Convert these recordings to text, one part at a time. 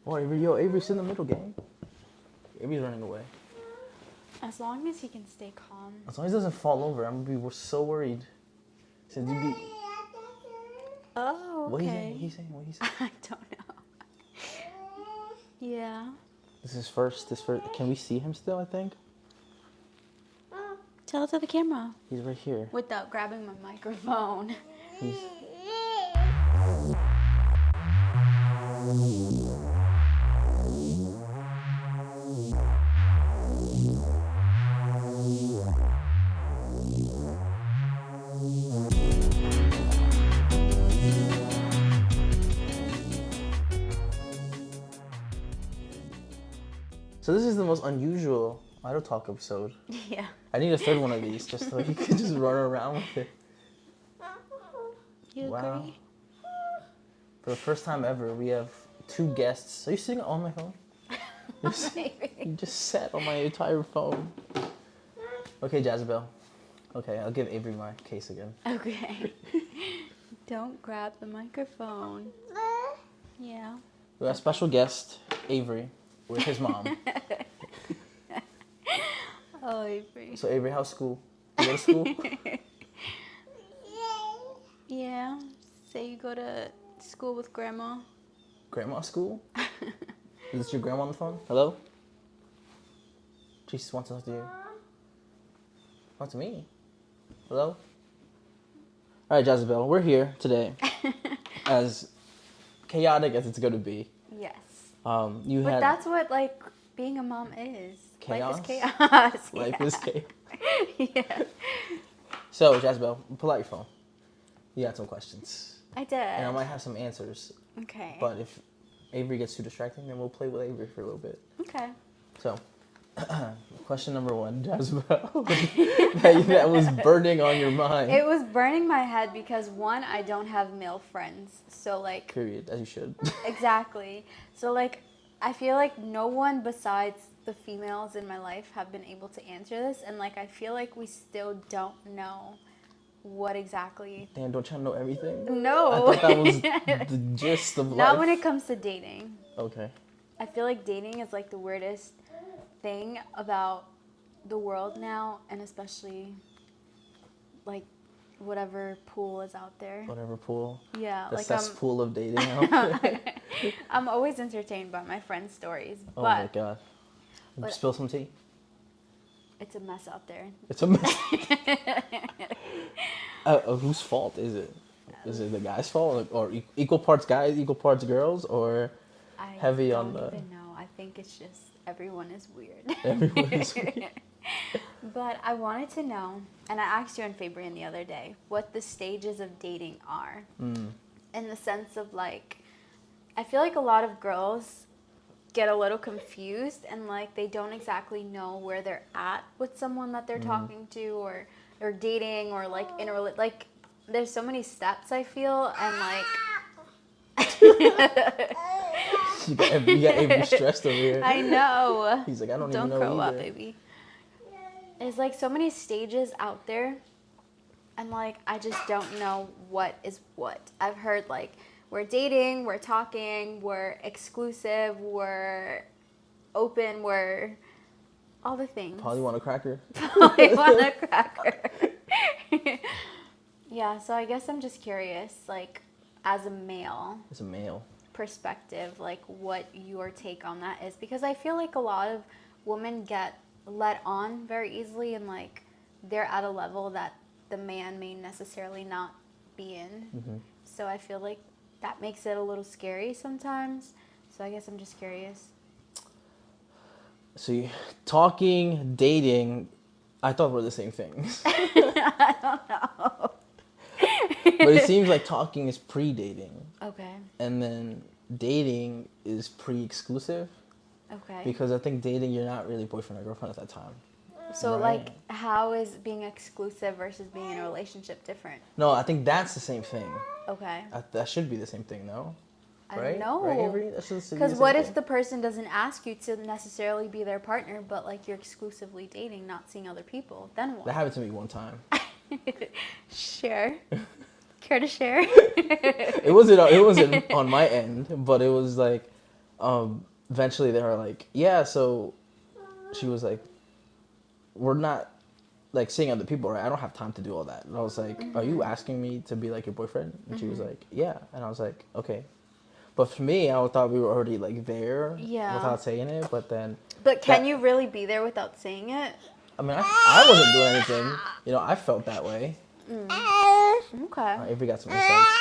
Oh, Avery, yo, Avery's in the middle, gang. Avery's running away. As long as he can stay calm. As long as he doesn't fall over, we're so worried. Since you be... Oh, okay. What he's saying? I don't know. Yeah. This is first. Can we see him still, I think? Tell it to the camera. He's right here. Without grabbing my microphone. He's... So this is the most unusual Idol Talk episode. Yeah. I need a third one of these just so you can just run around with it. You agree? For the first time ever, we have 2 guests. Are you sitting on my phone? You just sat on my entire phone. Okay, Jasabel. Okay, I'll give Avery my case again. Okay. Don't grab the microphone. Yeah. We have a special guest, Avery, with his mom. Oh, Avery. So Avery, how's school? You go to school? Yeah. Say you go to school with grandma. Grandma school? Is this your grandma on the phone? Hello? Jesus wants to talk to you. Talk to me. Hello? Alright, Jasabel, we're here today. As chaotic as it's going to be. Yes. But that's what, like, being a mom is. Chaos? Life is chaos. Life is chaos. Yeah. So, Jasabel, pull out your phone. You got some questions. I did. And I might have some answers. Okay. But if Avery gets too distracting, then we'll play with Avery for a little bit. Okay. So, question number 1, Jasabel. that was burning on your mind. It was burning my head because, 1, I don't have male friends. So, like... Period, as you should. Exactly. So, like, I feel like no one besides the females in my life have been able to answer this. And, like, I feel like we still don't know what exactly... Damn, don't you know everything? No. I thought that was the gist of life. Not when it comes to dating. Okay. I feel like dating is, like, the weirdest thing about the world now, and especially, like, whatever pool is out there. Whatever pool. Yeah. The like cesspool of dating out there. I'm always entertained by my friends' stories. Oh my god. Spill some tea. It's a mess out there. It's a mess. Whose fault is it? Is it the guy's fault, or equal parts guys, equal parts girls, or heavy on the? I don't even know. I think it's just everyone is weird. Everyone is weird. But I wanted to know, and I asked you and Fabian the other day, what the stages of dating are. In the sense of, like, I feel like a lot of girls get a little confused and, like, they don't exactly know where they're at with someone that they're talking to or dating or, like, in a like, there's so many steps, I feel, and, like... you got Avery stressed over here. I know. He's like, I don't even know grow either. up, baby. There's, like, so many stages out there, and, like, I just don't know what is what. I've heard, like, we're dating, we're talking, we're exclusive, we're open, we're all the things. Probably want a cracker. Probably want a cracker. Yeah, so I guess I'm just curious, like, as a male perspective, like, what your take on that is. Because I feel like a lot of women get led on very easily, and, like, they're at a level that the man may necessarily not be in. So I feel like that makes it a little scary sometimes. So I guess I'm just curious. See, talking, dating, I thought were the same things. I don't know. But it seems like talking is pre-dating. Okay. And then dating is pre-exclusive. Okay. Because I think dating, you're not really boyfriend or girlfriend at that time. So, right? like, how is being exclusive versus being in a relationship different? No, I think that's the same thing. Okay. That should be the same thing, no? I Right? don't know. Right, Avery? Because what if the person doesn't ask you to necessarily be their partner, but, like, you're exclusively dating, not seeing other people? Then what? That happened to me one time. Share. Care to share? It wasn't on my end, but it was like Eventually they were like, yeah, so she was like, we're not like seeing other people, right? I don't have time to do all that. And I was like, are you asking me to be like your boyfriend? And she was like, yeah. And I was like, okay. But for me, I thought we were already like there without saying it. But then. But can you really be there without saying it? I mean, I wasn't doing anything. You know, I felt that way. Okay. Avery got some insights.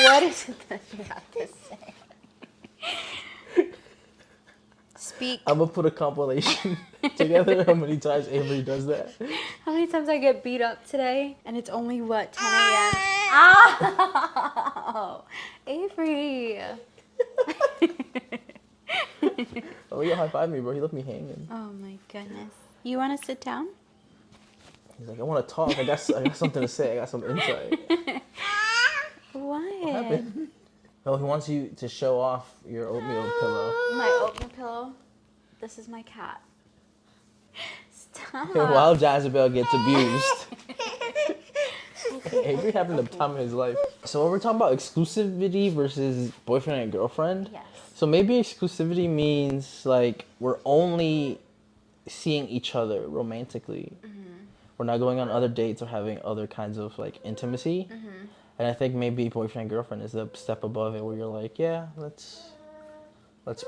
What is it that you have to say? Speak. I'm gonna put a compilation together. How many times Avery does that? How many times I get beat up today? And it's only, what, 10 a.m.? Oh, Avery. Oh, yeah, high five me, bro. He left me hanging. Oh, my goodness. You want to sit down? He's like, I want to talk. I got something to say. I got some insight. What happened? Oh, he wants you to show off your oatmeal pillow. My oatmeal pillow? This is my cat. Stop. While Jasabel gets abused. Avery having the time of his life. So we're talking about exclusivity versus boyfriend and girlfriend. Yes. So maybe exclusivity means like we're only seeing each other romantically. We're not going on other dates or having other kinds of like intimacy. And I think maybe boyfriend and girlfriend is the step above it where you're like, yeah, let's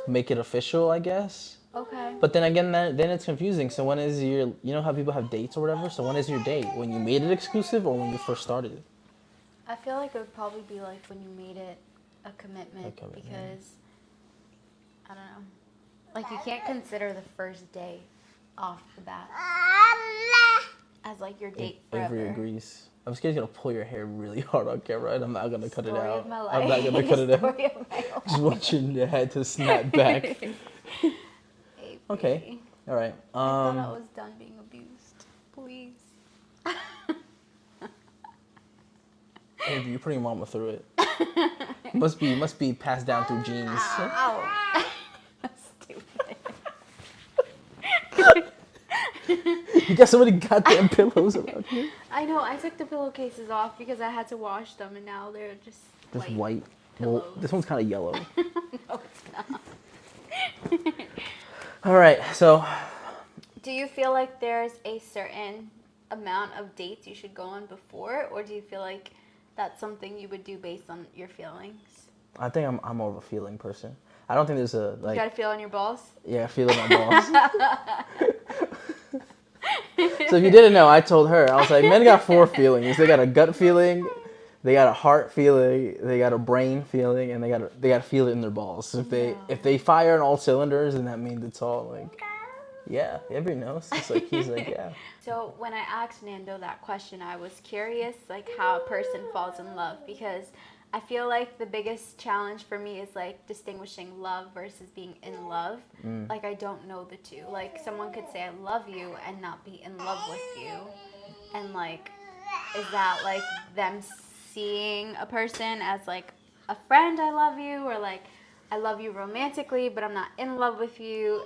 make it official, I guess. Okay. But then again, then it's confusing. So when is your, you know how people have dates or whatever? So when is your date? When you made it exclusive or when you first started it? I feel like it would probably be like when you made it a commitment. Because, I don't know. Like you can't consider the first day off the bat as like your date forever. Avery agrees. I'm scared he's gonna pull your hair really hard on camera, and I'm not gonna cut it Story out. of my life. I'm not gonna cut it out. Story of my life. Just want your head to snap back. Avery. Okay. All right. I thought I was done being abused. Please. Avery, you're putting mama through it. Must be passed down through genes. Ow. Stupid. You got so many goddamn pillows around here. I know. I took the pillowcases off because I had to wash them, and now they're just white. Well, this one's kind of yellow. No, it's not. All right, so. Do you feel like there's a certain amount of dates you should go on before, or do you feel like that's something you would do based on your feelings? I think I'm more of a feeling person. I don't think there's a like. You gotta feel on your balls. Yeah, I feel it on my balls. So if you didn't know, I told her, I was like, men got 4 feelings. They got a gut feeling, they got a heart feeling, they got a brain feeling, and they got to feel it in their balls. If they fire on all cylinders, then that means it's all like, yeah, everybody knows. It's like he's like, yeah. So when I asked Nando that question, I was curious like how a person falls in love, because I feel like the biggest challenge for me is like distinguishing love versus being in love. Like I don't know the two. Like someone could say I love you and not be in love with you. And like, is that like them seeing a person as like a friend, I love you, or like I love you romantically, but I'm not in love with you?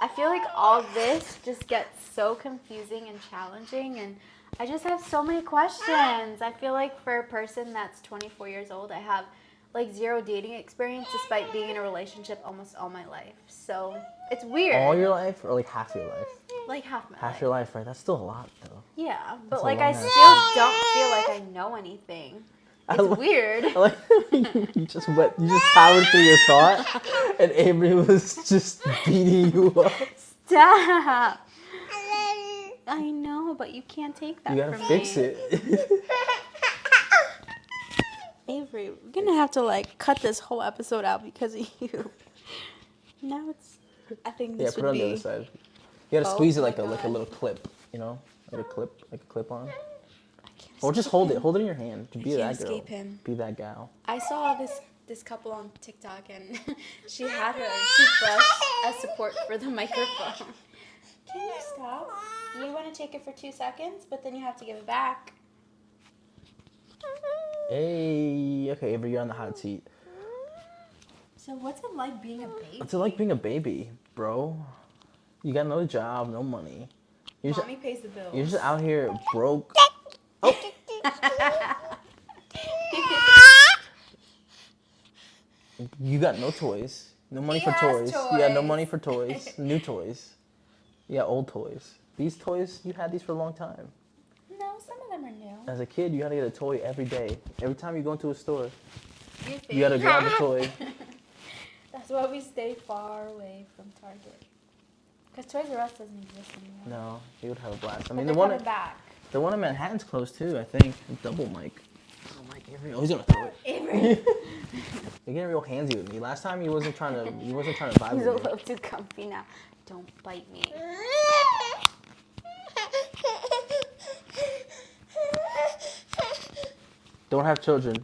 I feel like all this just gets so confusing and challenging, and I just have so many questions. I feel like for a person that's 24 years old, I have like 0 dating experience despite being in a relationship almost all my life. So it's weird. All your life or like half your life? Like half my life. Half your life, right? That's still a lot though. Yeah, but That's like I still don't feel like I know anything. It's weird. Like you just powered through your thought, and Avery was just beating you up. Stop. I know, but you can't take that You gotta from fix me. it. Avery, we're gonna have to like cut this whole episode out because of you. Now it's. I think this Put it would on the be. other side. You gotta squeeze it my like a God. little clip, you know, like a clip on. Or just hold it in your hand. Be can't that girl. escape him. Be that gal. I saw this couple on TikTok, and she had her toothbrush as support for the microphone. Can you stop? You want to take it for 2 seconds, but then you have to give it back. Hey, okay, Avery, you're on the hot seat. So what's it like being a baby? What's it like being a baby, bro? You got no job, no money. Mommy pays the bills. You're just out here broke. Oh. You got no toys. No money He for has toys. Yeah, no toys. money for toys. New toys. Yeah, old toys. These toys, you had these for a long time. No, some of them are new. As a kid, you had to get a toy every day. Every time you go into a store, You you gotta grab a toy. That's why we stay far away from Target. Because Toys R Us doesn't exist anymore. No, you would have a blast. I But mean, they're coming back. the one in Manhattan's closed too, I think. Double mic. Avery. Oh, he's gonna throw it. Avery. You're getting real handsy with me. Last time he wasn't trying to vibe He's a with me. little too comfy now. Don't bite me. Don't have children.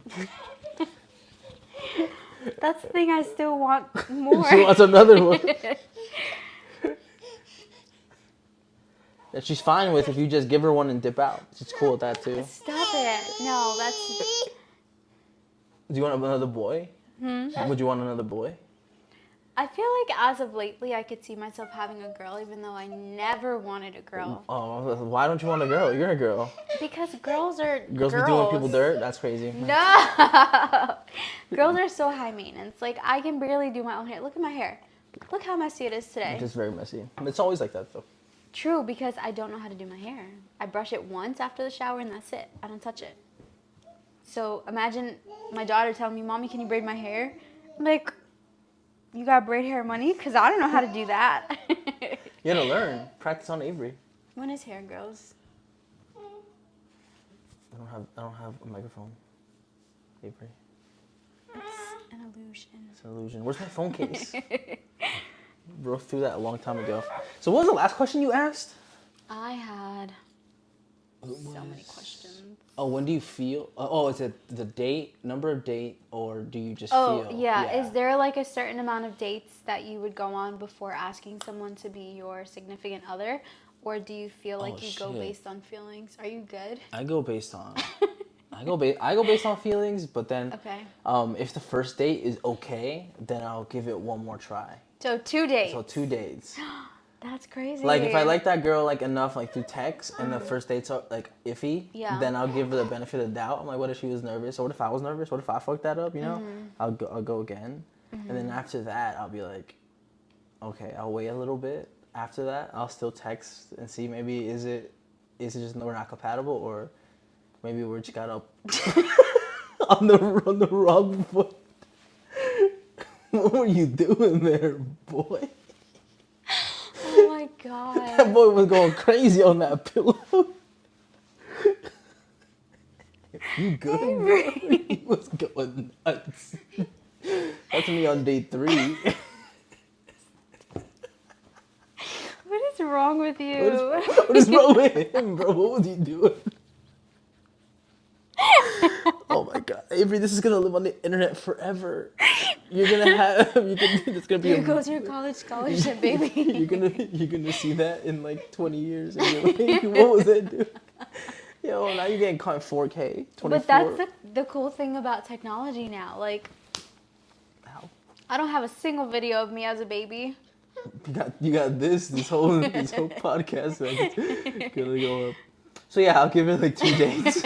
That's the thing I still want more. She wants another one. That she's fine with if you just give her one and dip out. She's cool with that too. Stop it. No, that's... Do you want another boy? Would you want another boy? I feel like as of lately, I could see myself having a girl, even though I never wanted a girl. Oh, why don't you want a girl? You're a girl. Because girls are Girls be doing people dirt? That's crazy. No! Girls are so high maintenance. Like, I can barely do my own hair. Look at my hair. Look how messy it is today. It's just very messy. It's always like that though. True, because I don't know how to do my hair. I brush it once after the shower and that's it. I don't touch it. So imagine my daughter telling me, Mommy, can you braid my hair? I'm like, you got braid hair money? Because I don't know how to do that. You gotta learn. Practice on Avery. When his hair grows. I don't have a microphone. Avery. It's an illusion. It's an illusion. Where's my phone case? Broke through that a long time ago. So what was the last question you asked? I had so many questions. Oh, when do you feel? Oh, is it the date, number of date, or do you just Oh, feel? yeah. Is there like a certain amount of dates that you would go on before asking someone to be your significant other? Or do you feel like you go based on feelings? Are you good? I go based on I go based on feelings, but then Okay. If the first date is okay, then I'll give it one more try. So 2 dates. So 2 dates. That's crazy. Like if I like that girl like enough like through text and the first date's like iffy, then I'll give her the benefit of the doubt. I'm like, what if she was nervous? Or what if I was nervous? What if I fucked that up? You know, I'll go again, and then after that I'll be like, okay, I'll wait a little bit. After that, I'll still text and see maybe is it just we're not compatible, or maybe we're just got up on the wrong foot. What were you doing there, boy? Oh my god. That boy was going crazy on that pillow. You good? Bro? He was going nuts. That's me on day 3. What is wrong with you? What is wrong with him, bro? What was he doing? Oh my god, Avery, this is gonna live on the internet forever. You're gonna have, it's gonna be. Here goes your college scholarship, baby. you're gonna see that in like 20 years, and you're like, what was that, dude? Yo, now you're getting caught in 4K, 24. But that's the cool thing about technology now. Like, Ow. I don't have a single video of me as a baby. You got this whole podcast that's gonna go up. So yeah, I'll give it like 2 days.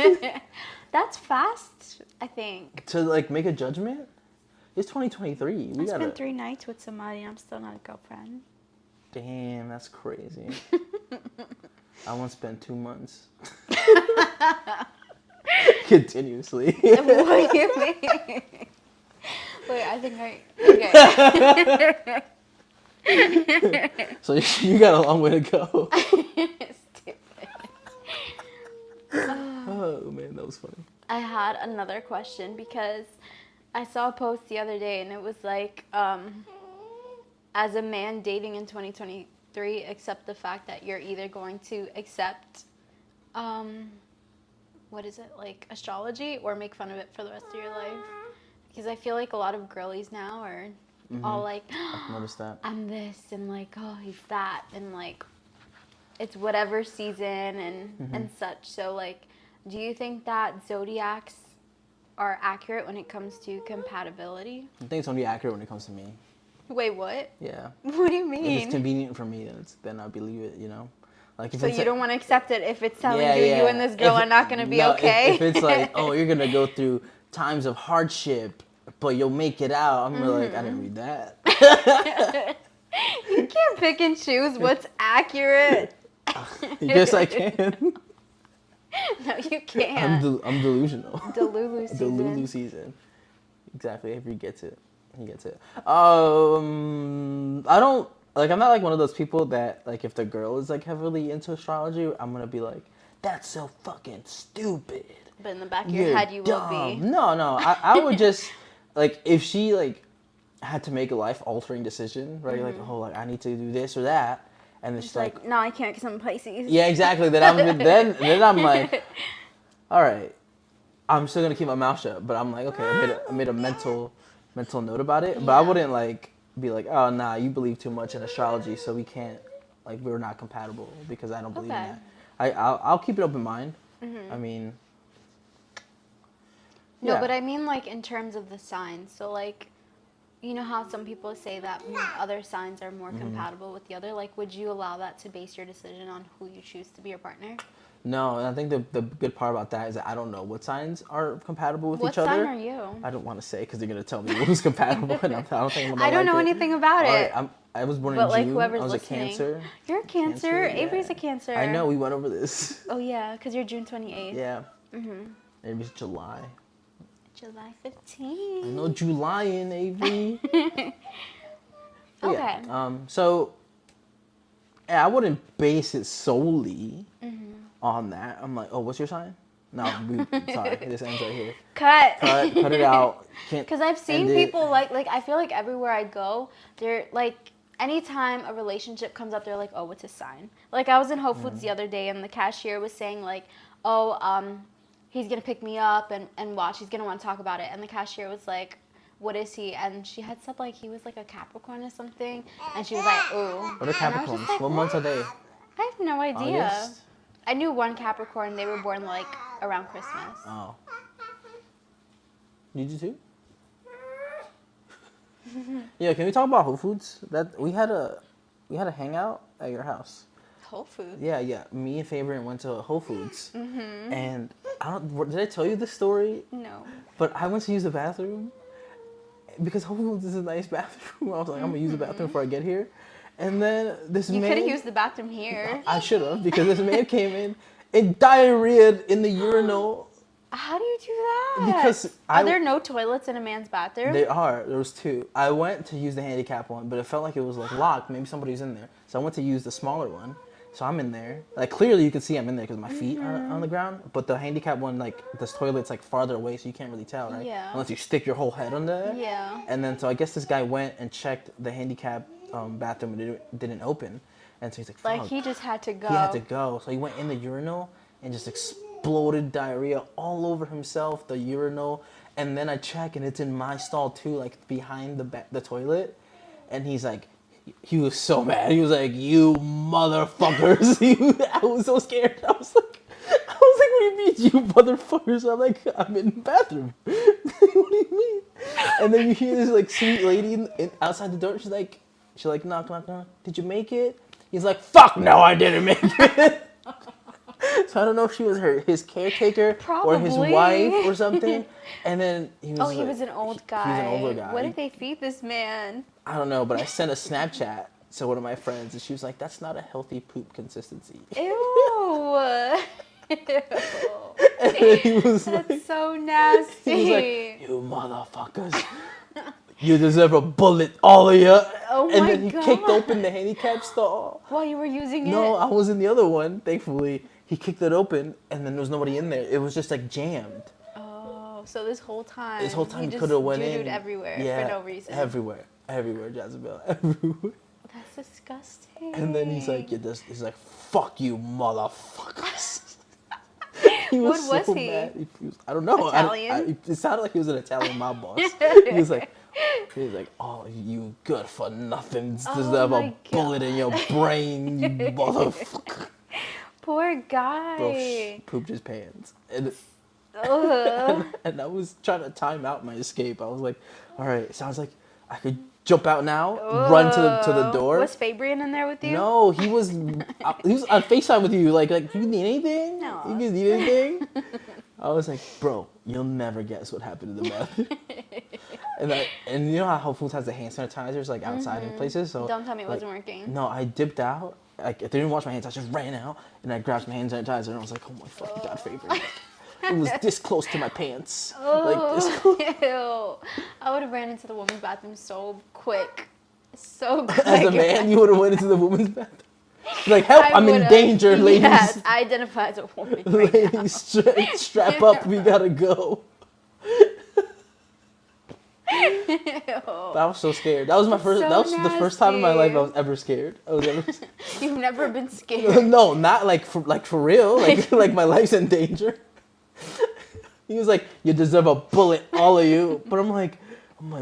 That's fast, I think. To like make a judgment? It's 2023. I spent 3 nights with somebody and I'm still not a girlfriend. Damn, that's crazy. I once spent 2 months. Continuously. What do you mean? Wait, I think okay. So you got a long way to go. Stupid. Oh man, that was funny. I had another question because I saw a post the other day and it was like, as a man dating in 2023, accept the fact that you're either going to accept, what is it, like astrology, or make fun of it for the rest of your life. Because I feel like a lot of girlies now are all like, I've noticed that. I'm this, and like, oh, he's that, and like, it's whatever season and such. So like, do you think that zodiacs are accurate when it comes to compatibility? I think it's only accurate when it comes to me. Wait, what? Yeah. What do you If mean? it's convenient for me, then I believe it. You know, like if So it's you don't want to accept it if it's telling you you and this girl are not going to be okay? If it's like, oh, you're gonna go through times of hardship, but you'll make it out. I'm like, I didn't read that. You can't pick and choose what's accurate. Yes, I can. No, you can't. I'm delusional. Delulu season. Delulu season. Exactly. Avery gets it. He gets it. I don't like. I'm not like one of those people that like if the girl is like heavily into astrology, I'm gonna be like, that's so fucking stupid. But in the back of your head, you will be. No, no. I would just like if she like had to make a life altering decision, right? Like, oh, like I need to do this or that, and then she's like, no, I can't because I'm Pisces. yeah, exactly. Then I'm like, all right, I'm still gonna keep my mouth shut, but I'm like, okay, I made a mental note about it, but I wouldn't like be like, oh nah, you believe too much in astrology, so we can't, like, we're not compatible because I don't believe in that. I'll keep an open mind. I mean, no, but I mean like in terms of the signs. So like, you know how some people say that other signs are more compatible with the other. Like, would you allow that to base your decision on who you choose to be your partner? No, and I think the good part about that is that I don't know what signs are compatible with each other. other. What sign are you? I don't want to say because they're gonna tell me who's compatible, and I don't think I'm gonna I don't know anything about it. Right, I was born but in like June. whoever's I was listening, a Cancer. You're a Cancer. Yeah. Avery's a Cancer. I know. We went over this. Oh yeah, because you're June 28th. Yeah. Avery's July. July 15th. I know July in Avery. Okay. Yeah. So, yeah, I wouldn't base it solely on that. I'm like, oh, what's your sign? No, sorry, this ends right here. Cut it out. Because I've seen people like I feel like everywhere I go, they're like, anytime a relationship comes up, they're like, oh, what's his sign? Like I was in Whole Foods the other day, and the cashier was saying like, oh, he's gonna pick me up and watch. He's gonna want to talk about it. And the cashier was like, what is he? And she had said like he was like a Capricorn or something. And she was like, ooh. What are Capricorns? Like, what months are they? I have no idea. August? I knew one Capricorn. They were born like around Christmas. Oh. Did you too? Yeah, can we talk about Whole Foods? That we had a hangout at your house. Whole Foods. Yeah. Me and Fabian went to Whole Foods, and did I tell you this story? No. But I went to use the bathroom because Whole Foods is a nice bathroom. I was like, I'm gonna use the bathroom before I get here, and then you could have used the bathroom here. I should have, because this man came in and diarrheaed in the urinal. How do you do that? Because are there no toilets in a man's bathroom? There are. There was two. I went to use the handicap one, but it felt like it was like locked. Maybe somebody's in there. So I went to use the smaller one. So I'm in there. Like clearly you can see I'm in there because my feet are on the ground. But the handicap one, like this toilet's like farther away, so you can't really tell, right? Yeah. Unless you stick your whole head under there. Yeah. And then so I guess this guy went and checked the handicap bathroom and it didn't open. And so he's like, fuck. Like he just had to go. He had to go. So he went in the urinal and just exploded diarrhea all over himself, the urinal. And then I check and it's in my stall too, like behind the toilet. And he's like, he was so mad. He was like, you motherfuckers. I was so scared. I was like, what do you mean, you motherfuckers? I'm like, I'm in the bathroom. What do you mean? And then you hear this like sweet lady outside the door. She's like, knock, knock, knock. Did you make it? He's like, fuck no, I didn't make it. So I don't know if she was his caretaker or his wife or something. And then he was he was an old guy. He was an older guy. What did they feed this man? I don't know, but I sent a Snapchat to one of my friends, and she was like, that's not a healthy poop consistency. Ew. And then he was That's so nasty. He was like, you motherfuckers. You deserve a bullet, all of you. Oh and my then he God. kicked open the handicap stall. While you were using it? No, I was in the other one, thankfully. He kicked it open, and then there was nobody in there. It was just like jammed. Oh, so this whole time He could have went in. everywhere Yeah, for no reason. Everywhere, Jasabel, everywhere. That's disgusting. And then he's like, he's like, fuck you, motherfuckers. He What was so he? Mad. He was, I don't know. Italian? It sounded like he was an Italian mob boss. He was like, oh, you good for nothing. Deserve a bullet in your brain, you motherfucker. Poor guy. Bro, pooped his pants. And I was trying to time out my escape. I was like, all right, it sounds like I could jump out now, run to the door. Was Fabian in there with you? No, he was on FaceTime with you. Like, do you need anything? No. You guys need anything? I was like, bro, you'll never guess what happened in the bathroom. and you know how Whole Foods has the hand sanitizers like outside in places. So Don't tell me it like, wasn't working. No, I dipped out. Like I didn't wash my hands. I just ran out and I grabbed some hand sanitizer and I was like, oh my fucking god, favorite. It was this close to my pants. Like this close. Ew. I would have ran into the woman's bathroom so quick. So quick. As a man, you would have went into the woman's bathroom. Like, help, I'm in danger, ladies. Yes, I identify as a woman right now. Ladies, strap up, we gotta go. I was so scared. That was my first. So that was the first time in my life I nasty. was ever scared. I was ever. You've never been scared. No, not like for real. Like my life's in danger. He was like, "You deserve a bullet, all of you." But I'm like,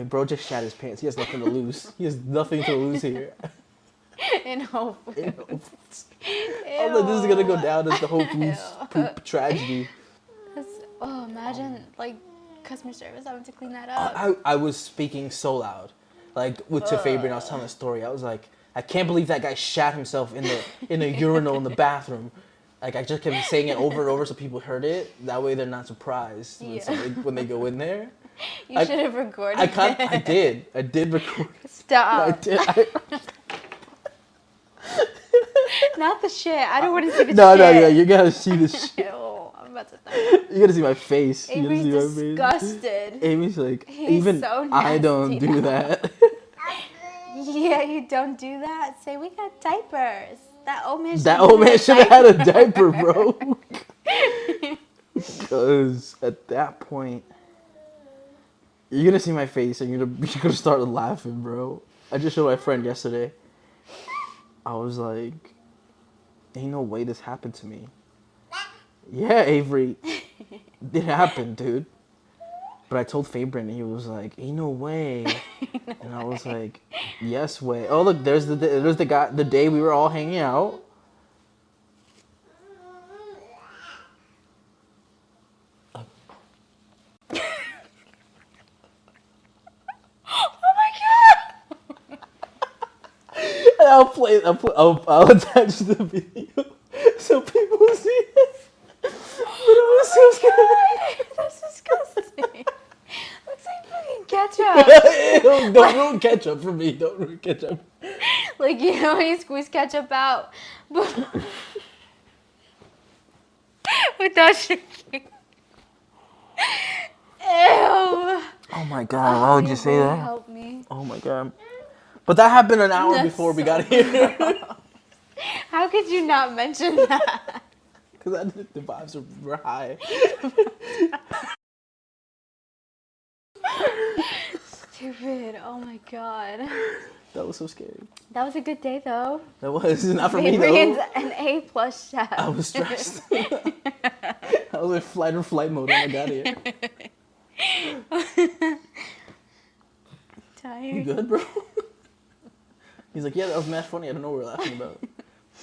bro, just shat his pants. He has nothing to lose. He has nothing to lose here. In Whole Foods. In Whole Foods. I'm like, this is gonna go down as the Whole Foods poop tragedy. Imagine like customer service having to clean that up. I was speaking so loud, like to Faber, and I was telling a story. I was like, I can't believe that guy shat himself in the urinal in the bathroom. Like I just kept saying it over and over so people heard it. That way they're not surprised when they go in there. You should have recorded. I did. I did record. Stop. I did. Not the shit. I don't want to see the No, shit. you gotta see the shit. Ew, I'm about to die. You gotta see my face. Avery's you gotta see my face. disgusted. Amy's like, He's even so I don't nasty do now. that. Yeah, you don't do that. Say we got diapers. That old man. Should have had a diaper, bro. Because at that point, you're gonna see my face and you're gonna start laughing, bro. I just showed my friend yesterday. I was like, ain't no way this happened to me. Yeah, Avery. It happened, dude. But I told Faber and he was like, ain't no way. And I was like, yes way. Oh, look, there's the guy, the day we were all hanging out. Oh my god! And I'll attach the video so people see it. But I was so scared. That's disgusting. Looks like fucking ketchup. Ew, don't ruin ketchup for me. Don't ruin ketchup. Like, you know when you squeeze ketchup out without shaking. Ew. Oh my god, why would you say that? Help me. Oh my god. But that happened an hour before we got here. How could you not mention that? Because the vibes were high. Stupid. Oh my god. That was so scary. That was a good day though. That was not for me Adrian's though. an A+ chef. I was stressed. I was in flight mode when I got here. Tired. You good, bro? He's like, yeah, that was mad funny. I don't know what we're laughing about.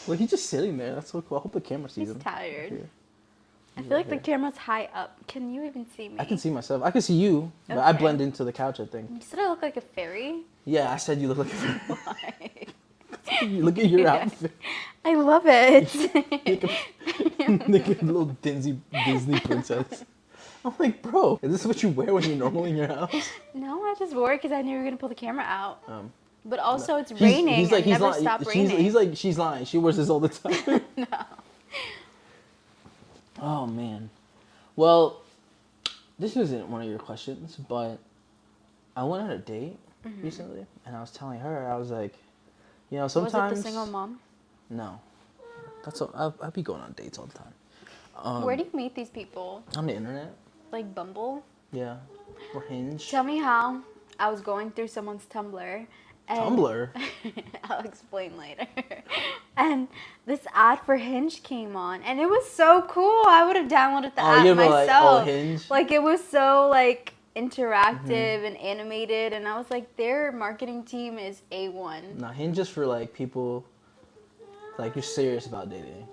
Well, he's just sitting there. That's so cool. I hope the camera sees He's him. tired. Here. I feel like the camera's high up. Can you even see me? I can see myself. I can see you, but I Okay. blend into the couch, I think. You said I look like a fairy? Yeah, I said you look like a Why? Look at your outfit. I love it. Like a little Disney princess. I'm like, bro, is this what you wear when you're normally in your house? No, I just wore it because I knew you were going to pull the camera out. But also, it's He's raining. like, and never lying. stop raining. He's like, she's lying. She wears this all the time. No. Oh, man. Well, this isn't one of your questions, but I went on a date recently, and I was telling her, I was like, you know, sometimes... Was it the single mom? No. I'd be going on dates all the time. Where do you meet these people? On the internet. Like Bumble? Yeah. Or Hinge. Tell me how. I was going through someone's Tumblr. And Tumblr? I'll explain later. And this ad for Hinge came on, and it was so cool. I would have downloaded the app myself. Hinge? Like, it was so, like, interactive and animated, and I was like, their marketing team is A1. No, Hinge is for, like, people, like, you're serious about dating.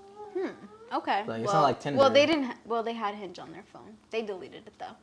Okay. Like, it's not like Tinder. Well, they didn't. Well, they had Hinge on their phone. They deleted it though.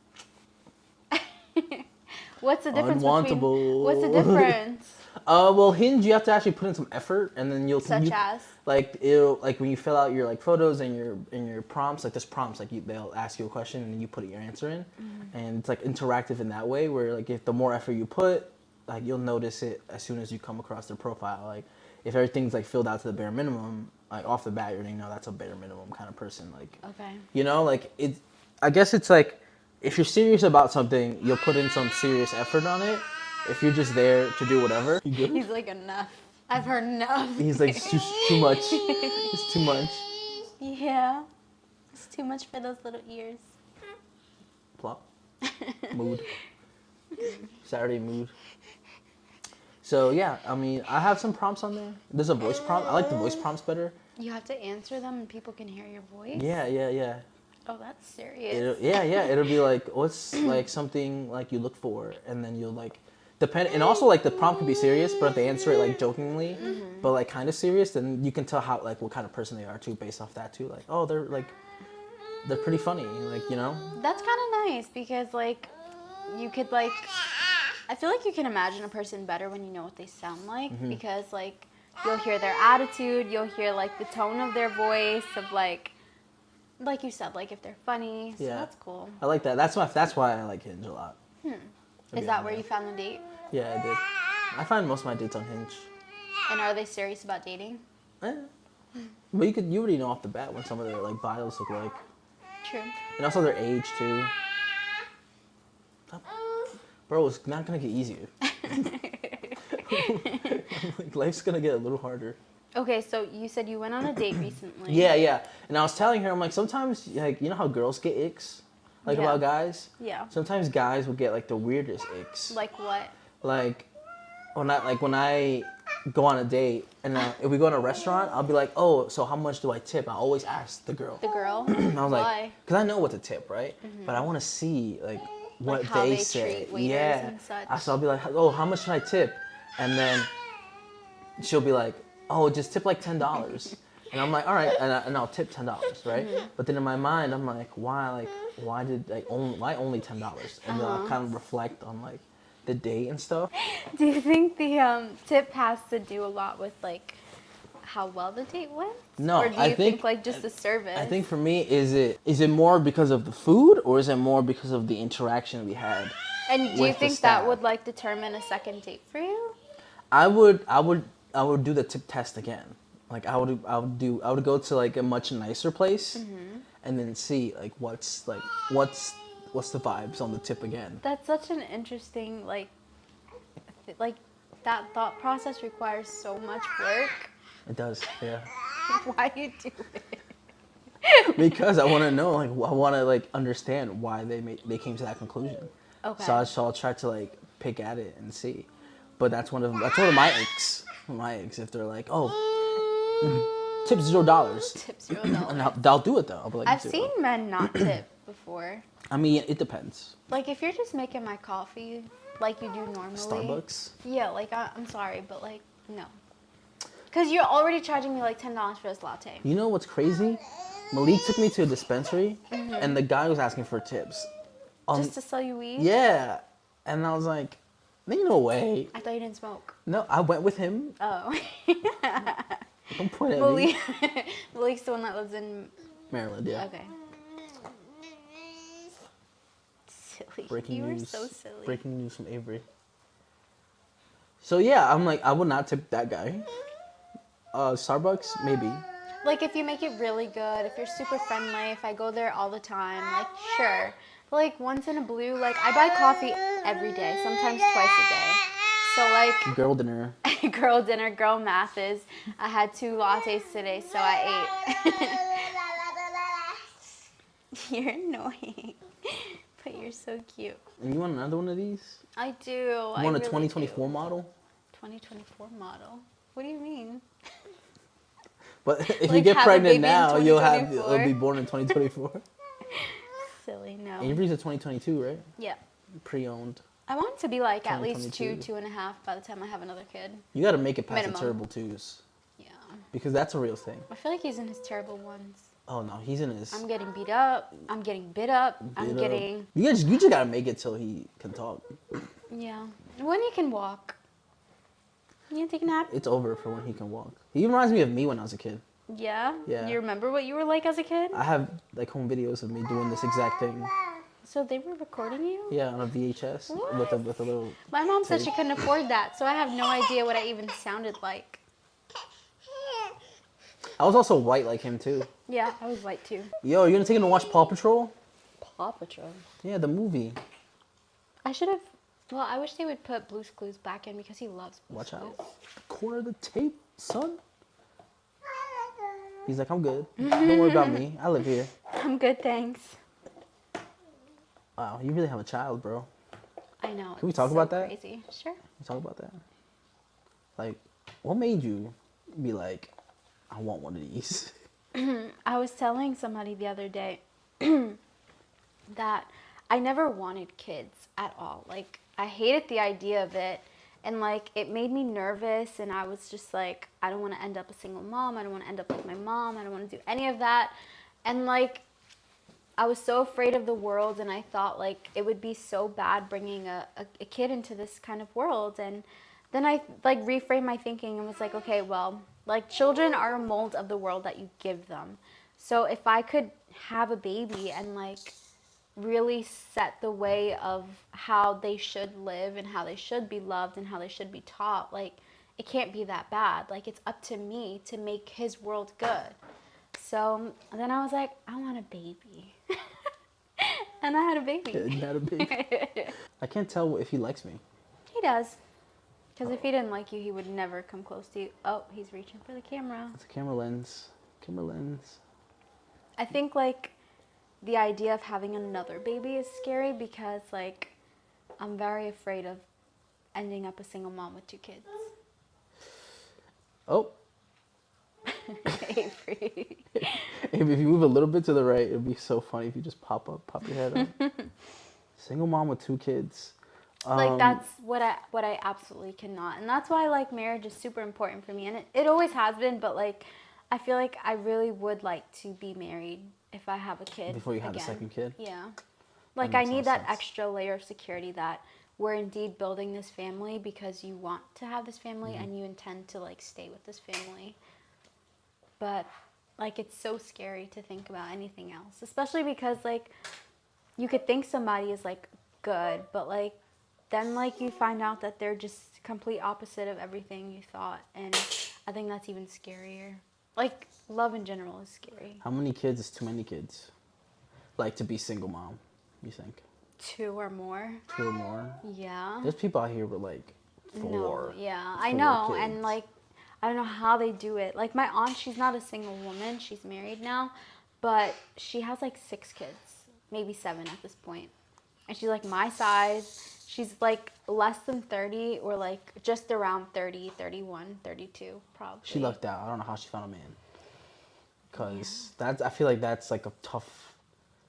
What's the difference Unwantable. between? What's the difference? Well, Hinge, you have to actually put in some effort, and then Such you, as? like it'll like when you fill out your like photos and your prompts, like there's prompts like they'll ask you a question and you put your answer in, and it's like interactive in that way where like if the more effort you put, like you'll notice it as soon as you come across their profile. Like if everything's like filled out to the bare minimum, like off the bat, you're gonna know that's a bare minimum kind of person. Like, Okay. you know, like it. I guess it's like if you're serious about something, you'll put in some serious effort on it. If you're just there to do whatever, you good? He's like, enough. I've heard enough. He's like, it's just too much. It's too much. Yeah. It's too much for those little ears. Plop. Mood. Saturday mood. So yeah, I mean, I have some prompts on there. There's a voice prompt. I like the voice prompts better. You have to answer them and people can hear your voice? Yeah. Oh, that's serious. It'll be like, what's like something like you look for, and then you'll like depend. And also like the prompt could be serious, but if they answer it like jokingly, but like kind of serious, then you can tell how like what kind of person they are too, based off that too. Like, oh, they're pretty funny, like, you know. That's kind of nice because like you could like, I feel like you can imagine a person better when you know what they sound like because like you'll hear their attitude, you'll hear like the tone of their voice of like you said, like if they're funny. So that's cool. I like that. That's why I like Hinge a lot. Is that where you found the date? Yeah, I did. I find most of my dates on Hinge. And are they serious about dating? Yeah. But you already know off the bat when some of their like bios look like. True. And also their age too. Bro, it's not gonna get easier. Like, life's gonna get a little harder. Okay, so you said you went on a date recently. Yeah. And I was telling her, I'm like, sometimes, like, you know how girls get icks? Like, about guys? Yeah. Sometimes guys will get, like, the weirdest icks. Like what? Like, when I go on a date, and if we go in a restaurant, I'll be like, oh, so how much do I tip? I always ask the girl. The girl? And I was Why? like, because I know what to tip, right? But I want to see, like, what how they they say. treat waiters Yeah. and such. So I'll be like, oh, how much should I tip? And then she'll be like, oh, just tip like $10. And I'm like, all right, and I'll tip $10, right? But then in my mind, I'm like, why only $10? And then I'll kind of reflect on like the date and stuff. Do you think the tip has to do a lot with like how well the date went? No, or do you think like just the service? I think for me, is it more because of the food or is it more because of the interaction we had? And do you think that would like determine a second date for you? I would do the tip test again. Like I would go to like a much nicer place and then see like what's the vibes on the tip again. That's such an interesting like that thought process requires so much work. It does, yeah. Why do you do it? Because I want to know, like, I want to like understand why they came to that conclusion. Okay. So I'll try to like pick at it and see. But that's one of my icks. My icks, if they're like, oh, tip $0. Tip $0. And I'll do it though. I'll be like, I've seen men not tip before. I mean, it depends. Like if you're just making my coffee like you do normally. Starbucks. Yeah, like I'm sorry, but like no. Because you're already charging me like $10 for this latte. You know what's crazy? Malik took me to a dispensary, and the guy was asking for tips. Just to sell you weed? Yeah. And I was like, ain't no way. I thought you didn't smoke. No, I went with him. Oh. Don't point at me. Malik's the one that lives in... Maryland, yeah. Okay. Silly. Breaking you news. were so silly. Breaking news from Avery. So yeah, I'm like, I would not tip that guy. Starbucks, maybe. Like if you make it really good, if you're super friendly, if I go there all the time, like sure. But like once in a blue, like I buy coffee every day, sometimes twice a day. So like girl dinner. Girl dinner, girl math is I had 2 lattes today, so I ate. You're annoying. But you're so cute. And you want another one of these? I do. You want a 2024 model? 2024 model? What do you mean? But if Like you get have a pregnant baby in now, it'll 2024? be born in 2024. Silly, no. Avery's a 2022, right? Yeah. Pre-owned. I want it to be like at least 2022. 2.5 by the time I have another kid. You got to make it past Minimum. the terrible twos. Yeah. Because that's a real thing. I feel like he's in his terrible ones. Oh no, he's in his. I'm getting beat up. I'm getting bit up. I'm getting. You just gotta make it till he can talk. Yeah. When he can walk. You gonna take a nap? It's over for when he can walk. He reminds me of me when I was a kid. Yeah? Yeah. You remember what you were like as a kid? I have like home videos of me doing this exact thing. So they were recording you? Yeah, on a VHS with a little. My mom said tape. she couldn't afford that, so I have no idea what I even sounded like. I was also white like him too. Yeah, I was white too. Yo, you gonna take him to watch Paw Patrol? Paw Patrol. Yeah, the movie. I should have. Well, I wish they would put Blue's Clues back in because he loves Blue's Watch Clues. out. Corner of the tape, son. He's like, I'm good. Don't worry about me. I live here. I'm good, thanks. Wow, you really have a child, bro. I know. Can we it's talk so about that? Crazy. Sure. Can we talk about that? Like, what made you be like, I want one of these? I was telling somebody the other day that I never wanted kids at all. Like, I hated the idea of it. And, like, it made me nervous. And I was just like, I don't want to end up a single mom. I don't want to end up like my mom. I don't want to do any of that. And, like, I was so afraid of the world. And I thought, like, it would be so bad bringing a kid into this kind of world. And then I, like, reframed my thinking and was like, okay, well, like, children are a mold of the world that you give them. So if I could have a baby and, like, really set the way of how they should live and how they should be loved and how they should be taught, like, it can't be that bad. Like, it's up to me to make his world good. So then I was like, I want a baby. And I had a baby. You had a baby. I can't tell if he likes me. He does. Because if he didn't like you, he would never come close to you. Oh, he's reaching for the camera. It's a camera lens. Camera lens. I think, like, the idea of having another baby is scary because, like, I'm very afraid of ending up a single mom with 2 kids. Oh. Avery. If you move a little bit to the right, it'd be so funny if you just pop your head up. Single mom with 2 kids. Like, that's what I absolutely cannot. And that's why, like, marriage is super important for me. And it always has been, but, like, I feel like I really would like to be married if I have a kid Before you have again. a second kid? Yeah. Like, I need that extra layer of security that we're indeed building this family because you want to have this family and you intend to, like, stay with this family. But, like, it's so scary to think about anything else. Especially because, like, you could think somebody is, like, good, but, like, then, like, you find out that they're just complete opposite of everything you thought. And I think that's even scarier. Like, love in general is scary. How many kids is too many kids? Like, to be single mom, you think? 2 or more. 2 or more? Yeah. There's people out here with, like, 4. No, yeah, I 4 know. kids. And, like, I don't know how they do it. Like, my aunt, she's not a single woman. She's married now. But she has, like, 6 kids. Maybe 7 at this point. And she's, like, my size. She's, like, less than 30 or, like, just around 30, 31, 32, probably. She lucked out. I don't know how she found a man. Because I feel like that's, like, a tough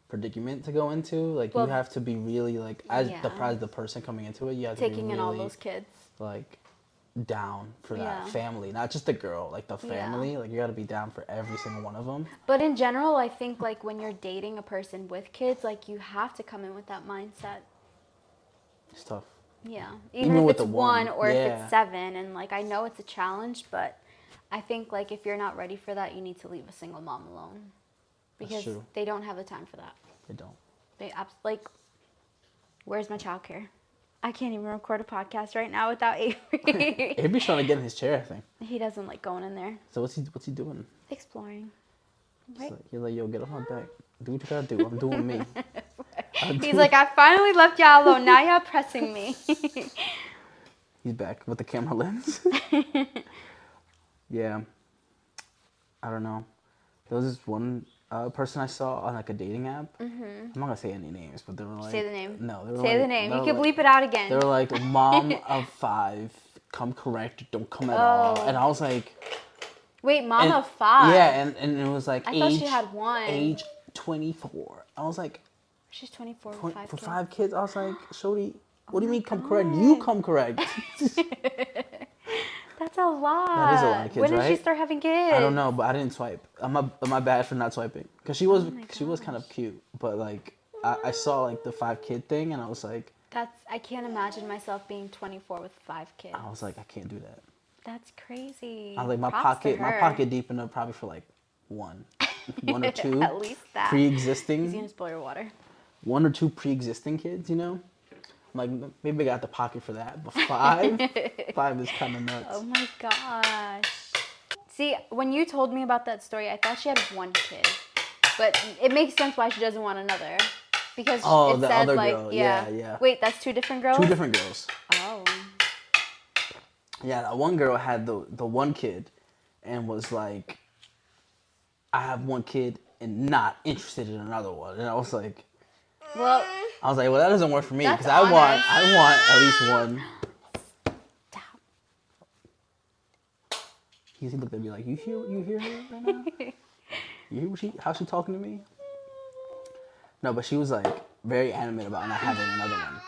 predicament to go into. Like, Well, you have to be really, like, as yeah. the person coming into it, you have to Taking be in really, all those kids. like, down for that Yeah. family. Not just the girl, like, the family. Like, you got to be down for every single one of them. But in general, I think, like, when you're dating a person with kids, like, you have to come in with that mindset. It's tough. Yeah. Even Even if with it's the 1 one, or if yeah. it's 7. And, like, I know it's a challenge, but I think, like, if you're not ready for that, you need to leave a single mom alone. Because true. they don't have the time for that. They don't. Like, where's my childcare? I can't even record a podcast right now without Avery. Avery's trying to get in his chair, I think. He doesn't like going in there. So what's he doing? Exploring. Right? He's like, yo, get off my back. Do what you gotta do. I'm doing me. He's like, I finally left y'all alone. Now y'all pressing me. He's back with the camera lens. Yeah. I don't know. There was this one person I saw on, like, a dating app. I'm not gonna say any names, but they were like... Say the name. No, they were Say like... the name. You were can like, bleep it out again. They were like, mom of 5, come correct, don't come at all. And I was like... Wait, mom of 5? Yeah, and it was like I thought she had 1. Age 24. I was like... She's 24 with 5 For kids. 5 kids? I was like, Shorty, what do you mean come correct? You come correct. That's a lot. That is a lot of kids, When did right? she start having kids? I don't know, but I didn't swipe. Am I bad for not swiping? Because she was kind of cute, but like I saw like the 5 kid thing, and I was like, I can't imagine myself being 24 with 5 kids. I was like, I can't do that. That's crazy. I was like, my Props to my her. pocket deep enough probably for like one or two. At least that. Pre-existing. He's gonna spoil your water. One or two pre-existing kids, you know? Like, maybe I got the pocket for that, but five? Five is kind of nuts. Oh my gosh. See, when you told me about that story, I thought she had one kid. But it makes sense why she doesn't want another. Because it the said other like, girl. Yeah. Wait, that's two different girls? Two different girls. Oh. Yeah, that one girl had the one kid and was like, I have one kid and not interested in another one. And I was like, Well, that doesn't work for me because That's I want at least one. stop. He looked at me like, you hear her right now? You hear how she talking to me? No, but she was like very animate about not having another one.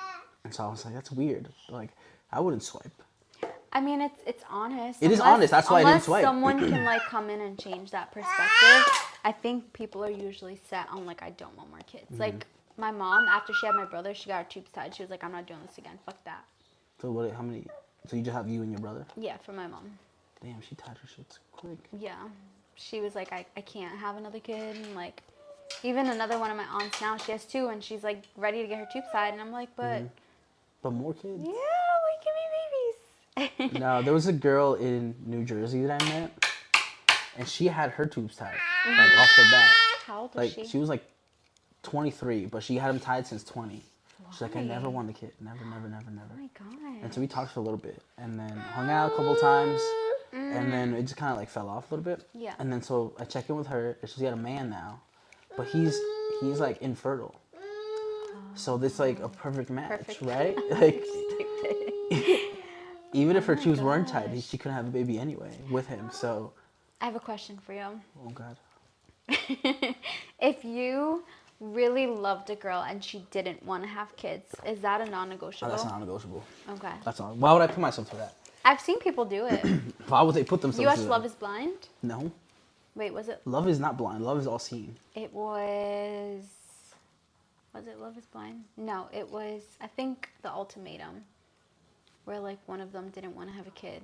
And so I was like, that's weird. Like, I wouldn't swipe. I mean, it's honest. It is honest. That's why I didn't swipe. Unless someone can like come in and change that perspective, I think people are usually set on like, I don't want more kids. Mm-hmm. Like my mom, after she had my brother, she got her tubes tied. She was like, I'm not doing this again. Fuck that. So how many? So you just have you and your brother? Yeah, for my mom. Damn, she tied her shits quick. Yeah. She was like, I can't have another kid. And like, even another one of my aunts now, she has two, and she's like ready to get her tubes tied. And I'm like, but... Mm-hmm. But more kids? Yeah, like, give me babies. No, there was a girl in New Jersey that I met, and she had her tubes tied, like off the bat. How old was Like, she? she was like 23, but she had them tied since 20. She's like, I Why? never want a kid. Never. Oh my god. And so we talked for a little bit, and then hung out a couple times, and then it just kind of like fell off a little bit. Yeah. And then so I check in with her, and she's got a man now, but he's like infertile. So this like a perfect match, Perfect. right? Like, even if her tubes weren't gosh. tied, she couldn't have a baby anyway with him. So, I have a question for you. oh god. If you really loved a girl and she didn't want to have kids, is that a Oh, non-negotiable? that's non-negotiable. Okay. That's all. Why would I put myself through that? I've seen people do it. Why would they put themselves You watched through Love that? is Blind? No. Wait, was it? Love is not blind. Love is all seeing. It was... Was it Love is Blind? No, it was, I think, The Ultimatum. Where, like, one of them didn't want to have a kid.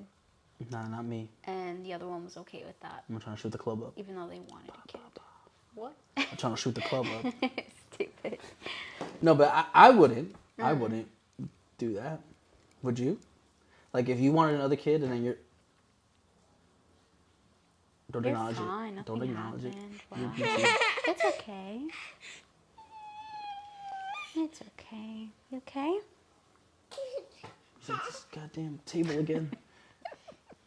Nah, not me. And the other one was okay with that. I'm trying to shoot the club up. Even though they wanted a kid. What? I'm trying to shoot the club up. Stupid. No, but I wouldn't. I wouldn't do that. Would you? Like, if you wanted another kid and then you're... Don't You're acknowledge fine. it. Nothing Don't acknowledge happened. it. Wow. You're It's okay. It's okay. You okay? He's like, this goddamn table again.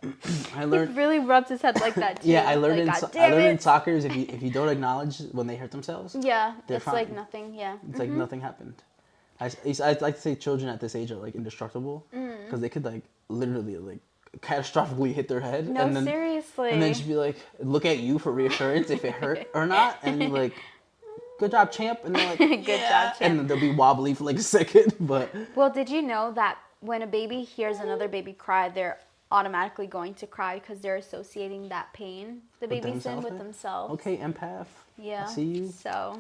I He learned... really rubs his head like that too. Yeah, I learned like, I learned in soccer is if you don't acknowledge when they hurt themselves, Yeah, they're it's like fine. nothing. Yeah. It's like nothing happened. I like to say children at this age are like indestructible because they could like literally like catastrophically hit their head No, and then seriously. and then just be like look at you for reassurance if it hurt or not and be like good job champ and they're like Good "Yeah," job, champ. and then they'll be wobbly for like a second but Well, did you know that when a baby hears another baby cry, they're automatically going to cry because they're associating that pain the With baby's in themselves, with eh? themselves. okay empath Yeah. I see you So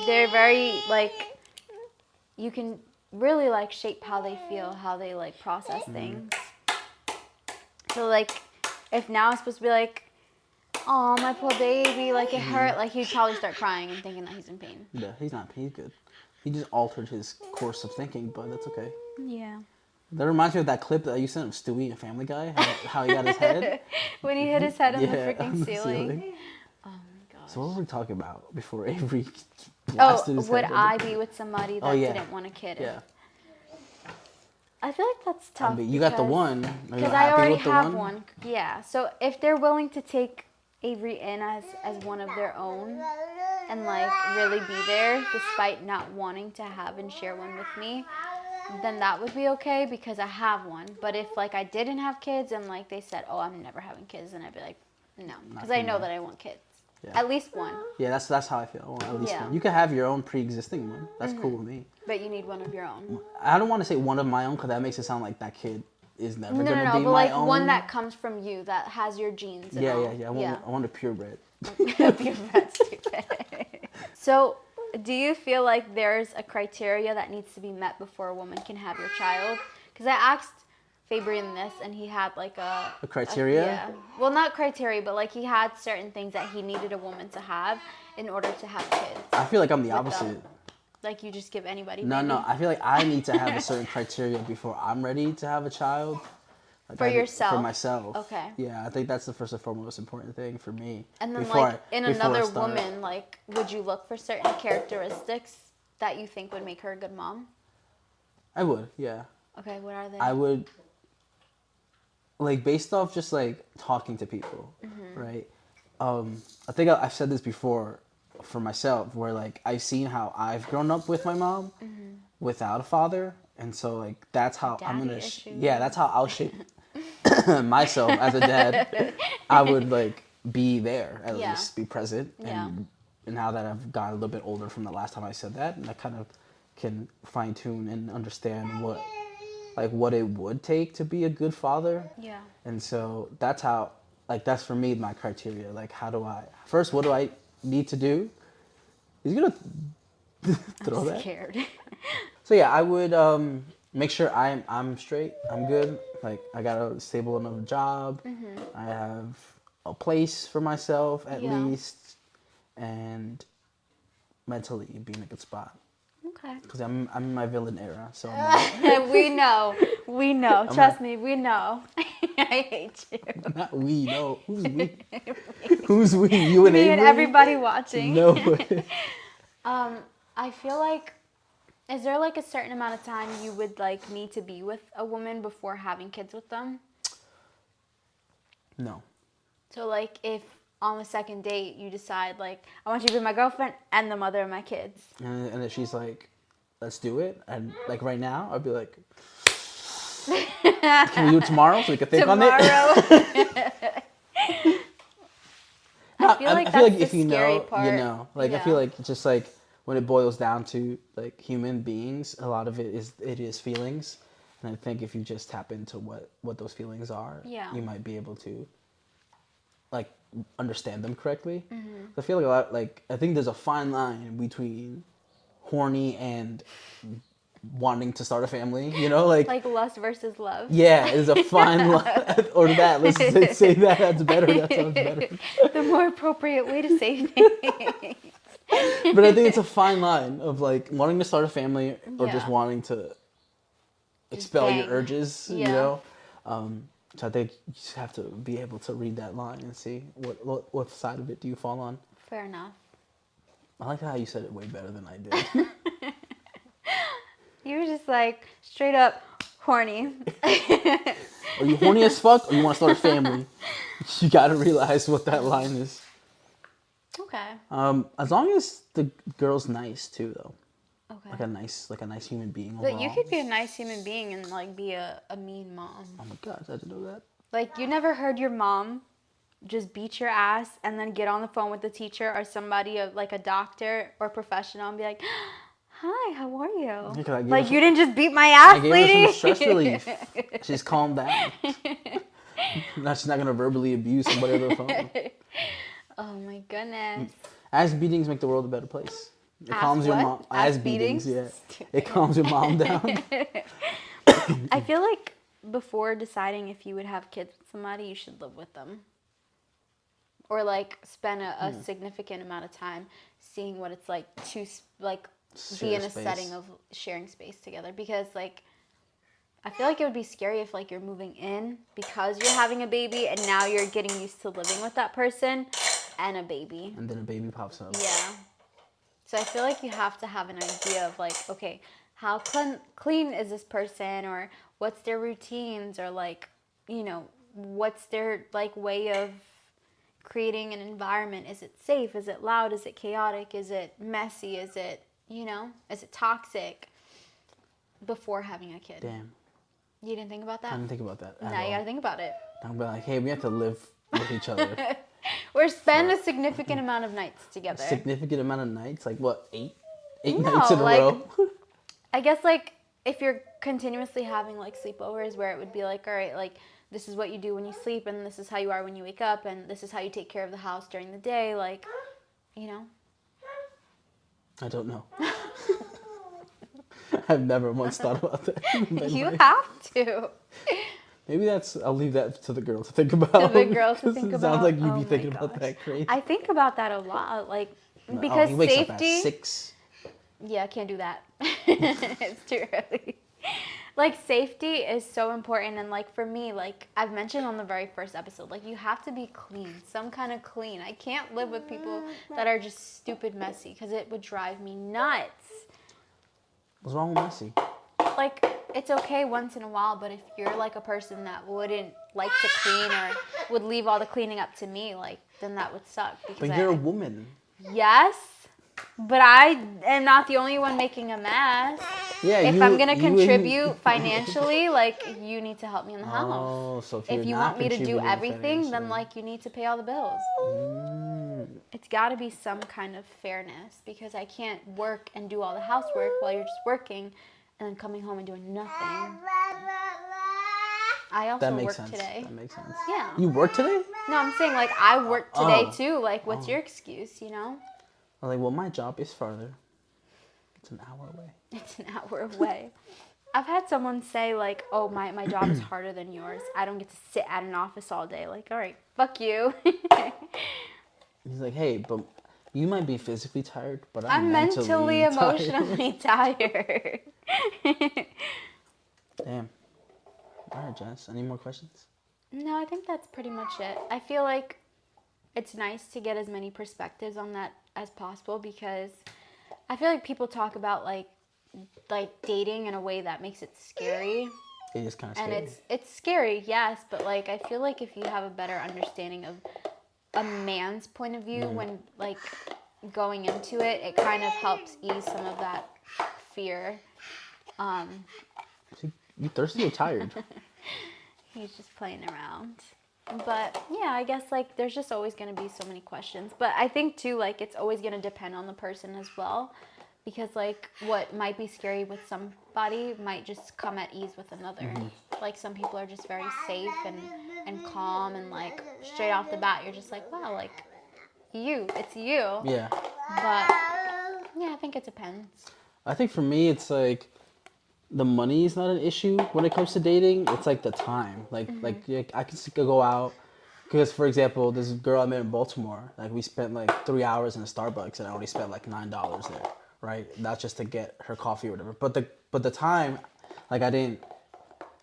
they're very like you can really like shape how they feel, how they like process things. So like if now it's supposed to be like, oh my poor baby, like it hurt, like he'd probably start crying and thinking that he's in pain. yeah he's good he just altered his course of thinking but that's okay. Yeah. That reminds me of that clip that you sent of Stewie in Family Guy, how he got his head. When he hit his head on the on freaking the ceiling. Oh my gosh. So what were we talking about before Avery blasted his would head? I be with somebody that yeah. didn't want a kid? Yeah. I feel like that's tough. I mean, you got the one. Are you Because I happy already with the have one. Yeah. So if they're willing to take Avery in as one of their own and like really be there despite not wanting to have and share one with me, then that would be okay because I have one. But if like I didn't have kids and like they said, oh, I'm never having kids, then I'd be like, no, because I know that I want kids. Yeah. At least one. Yeah, that's how I feel. I want at least Yeah. one. You can have your own pre-existing one. That's cool with me. But you need one of your own. I don't want to say one of my own because that makes it sound like that kid is never No, gonna no, be no, but my like own. one that comes from you that has your genes. And all. Yeah. I want a purebred. You're that stupid. So, do you feel like there's a criteria that needs to be met before a woman can have your child? Because I asked Fabry in this, and he had like a criteria? yeah. Well, not criteria, but like he had certain things that he needed a woman to have in order to have kids. I feel like I'm the with opposite. them. Like you just give anybody. No, maybe. no. I feel like I need to have a certain criteria before I'm ready to have a child. Like For yourself? For myself. Okay. Yeah, I think that's the first and foremost important thing for me. And then, before like, in before I another start. woman, like, would you look for certain characteristics that you think would make her a good mom? I would, yeah. Okay, what are they? I would, like, based off just, like, talking to people, right? I think I've said this before for myself, where, like, I've seen how I've grown up with my mom without a father. And so, like, that's how I'm going to... Yeah, that's how I'll shape myself as a dad. I would, like, be there, at least, be present. And now that I've gotten a little bit older from the last time I said that, and I kind of can fine-tune and understand what it would take to be a good father. Yeah. And so that's how, like, that's for me my criteria. Like, first, what do I need to do? He's going to throw I'm that. Scared. So yeah, I would make sure I'm straight. I'm good. Like, I got a stable enough job. I have a place for myself at least, and mentally be in a good spot. Okay. Because I'm in my villain era, so we know. Trust me, we know. I hate you. Not we know. Who's we? Who's we? You and Me Avery? and everybody watching. No way. I feel like, is there like a certain amount of time you would like need to be with a woman before having kids with them? No. So like if on the second date you decide like, I want you to be my girlfriend and the mother of my kids. And if she's like, let's do it, and like right now, I'd be like, can we do it tomorrow so we can think on it? I feel like that's if the you scary know, part. you know. Like I feel like just like when it boils down to like human beings, a lot of it is feelings, and I think if you just tap into what those feelings are, you might be able to like understand them correctly. I feel like a lot, like I think there's a fine line between horny and wanting to start a family, you know, like lust versus love. Yeah, there's a fine line, or that. Let's say that. That's better. That sounds better. The more appropriate way to say things. But I think it's a fine line of like wanting to start a family or just wanting to expel your urges, you know. So I think you just have to be able to read that line and see what side of it do you fall on. Fair enough. I like how you said it way better than I did. You were just like straight up horny. Are you horny as fuck or you want to start a family? You gotta realize what that line is. Okay. As long as the girl's nice too, though. Okay. Like a nice human being. But overall. you could be a nice human being and like be a mean mom. Oh my gosh, I didn't know that. Like you never heard your mom just beat your ass and then get on the phone with the teacher or somebody like a doctor or professional and be like, "Hi, how are you?" Yeah, like you didn't just beat my ass, lady. I gave her some stress relief. She's calmed down. Now she's not gonna verbally abuse somebody on the phone. Oh my goodness. Ass beatings make the world a better place. It calms your mom. Ass beatings, yeah. It calms your mom down. I feel like before deciding if you would have kids with somebody, you should live with them. Or like spend a significant amount of time seeing what it's like to like be in a setting of sharing space together. Because like I feel like it would be scary if like you're moving in because you're having a baby and now you're getting used to living with that person and a baby. And then a baby pops up. Yeah. So I feel like you have to have an idea of like, okay, how clean is this person, or what's their routines, or like, you know, what's their like way of creating an environment? Is it safe? Is it loud? Is it chaotic? Is it messy? Is it, you know, is it toxic? Before having a kid. Damn. You didn't think about that? I didn't think about that. Now you gotta think about it. I'm like, hey, we have to live with each other. Or spend a significant amount of nights together. A significant amount of nights? Like what, 8 nights in a row? I guess like if you're continuously having like sleepovers where it would be like, all right, like this is what you do when you sleep and this is how you are when you wake up and this is how you take care of the house during the day, like, you know. I don't know. I've never once thought about that. You have to. Maybe I'll leave that to the girl to think about. To the girl to think It about. sounds like you Oh be my thinking about gosh. that crazy. I think about that a lot, like Oh, because he wakes safety. up at 6. Yeah, I can't do that. It's too early. Like safety is so important, and like for me, like I've mentioned on the very first episode, like you have to be clean, some kind of clean. I can't live with people that are just stupid messy because it would drive me nuts. What's wrong with messy? Like it's okay once in a while, but if you're like a person that wouldn't like to clean or would leave all the cleaning up to me, like then that would suck. Because But you're a woman. Yes, but I am not the only one making a mess. Yeah, if I'm gonna you contribute financially, like you need to help me in the house. Oh, so if you not want me to do contributing everything, then financially. like you need to pay all the bills. It's got to be some kind of fairness because I can't work and do all the housework while you're just working and then coming home and doing nothing. I also That makes worked sense. today. That makes sense. Yeah. You work today? No, I'm saying like I worked today Oh. too. Like, what's your excuse? You know? I'm like, well, my job is farther. It's an hour away. It's an hour away. I've had someone say like, "Oh, my job is harder than yours. I don't get to sit at an office all day." Like, all right, fuck you. He's like, hey, but you might be physically tired, but I'm mentally emotionally tired. Damn. All right, Jess. Any more questions? No, I think that's pretty much it. I feel like it's nice to get as many perspectives on that as possible because I feel like people talk about like dating in a way that makes it scary. It is kind of scary. And it's scary, yes, but like I feel like if you have a better understanding of a man's point of view when like going into it, it kind of helps ease some of that fear. You thirsty or tired? He's just playing around. But yeah, I guess like there's just always going to be so many questions. But I think too, like it's always going to depend on the person as well. Because like what might be scary with somebody might just come at ease with another. Like some people are just very safe and calm and like straight off the bat you're just like, wow, like it's you. Yeah. But yeah, I think it depends. I think for me, it's like the money is not an issue when it comes to dating. It's like the time. Like I can go out. Because, for example, this girl I met in Baltimore, like we spent like 3 hours in a Starbucks and I only spent like $9 there. Right, that's just to get her coffee or whatever. But the time, like I didn't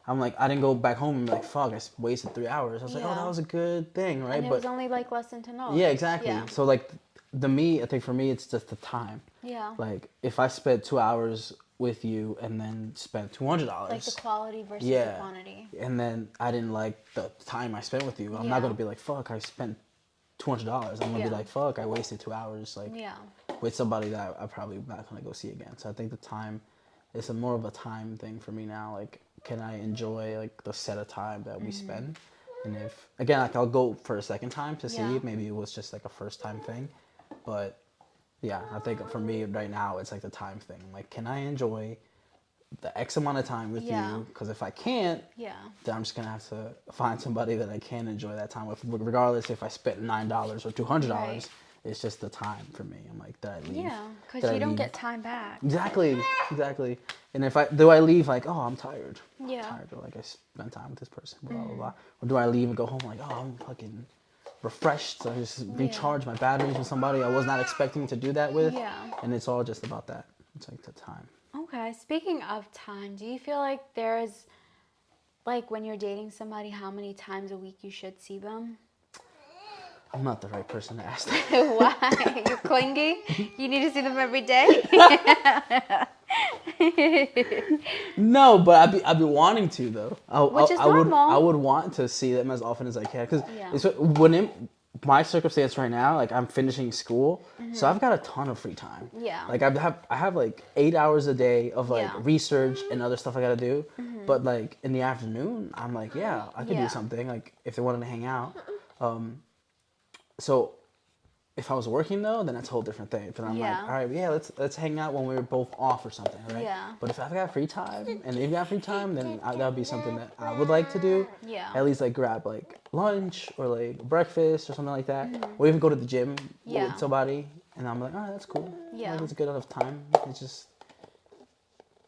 go back home and be like, fuck, I wasted 3 hours. I was like, oh, that was a good thing, right? And it was only like less than $10. Yeah, exactly. Yeah. So like I think for me it's just the time. Yeah. Like if I spent 2 hours with you and then spent $200. Like the quality versus the quantity. And then I didn't like the time I spent with you. I'm not gonna be like, fuck, I spent $200. I'm gonna be like, fuck, I wasted 2 hours. Like. Yeah. With somebody that I'm probably not going to go see again. So I think the time is more of a time thing for me now. Like, can I enjoy, like, the set of time that we spend? And if, again, like, I'll go for a second time to see. Maybe it was just, like, a first-time thing. But, yeah, I think for me right now, it's, like, the time thing. Like, can I enjoy the X amount of time with you? Because if I can't, then I'm just going to have to find somebody that I can enjoy that time with. Regardless if I spent $9 or $200. Right. It's just the time for me. I'm like, did I leave? Yeah, because you don't get time back. Exactly. And if I leave like, oh, I'm tired. Yeah. I'm tired. Or like I spent time with this person, blah, blah, blah. Or do I leave and go home like, oh, I'm fucking refreshed. So I just recharge my batteries with somebody I was not expecting to do that with. Yeah. And it's all just about that. It's like the time. Okay. Speaking of time, do you feel like there's, like when you're dating somebody, how many times a week you should see them? I'm not the right person to ask that. Why? You're clingy? You need to see them every day? No, but I'd be wanting to though. Which is normal. I would want to see them as often as I can because my circumstance right now, like I'm finishing school, so I've got a ton of free time. Yeah. Like I have like 8 hours a day of like research and other stuff I gotta do, but like in the afternoon, I'm like, I could do something. Like if they wanted to hang out. So if I was working though, then that's a whole different thing. But I'm like, all right, let's hang out when we're both off or something, right? Yeah. But if I've got free time and they've got free time, then that would be something that I would like to do. Yeah. At least like grab like lunch or like breakfast or something like that, or even go to the gym with somebody. And I'm like, all right, that's cool. Yeah. Like, it's a good enough time. It's just.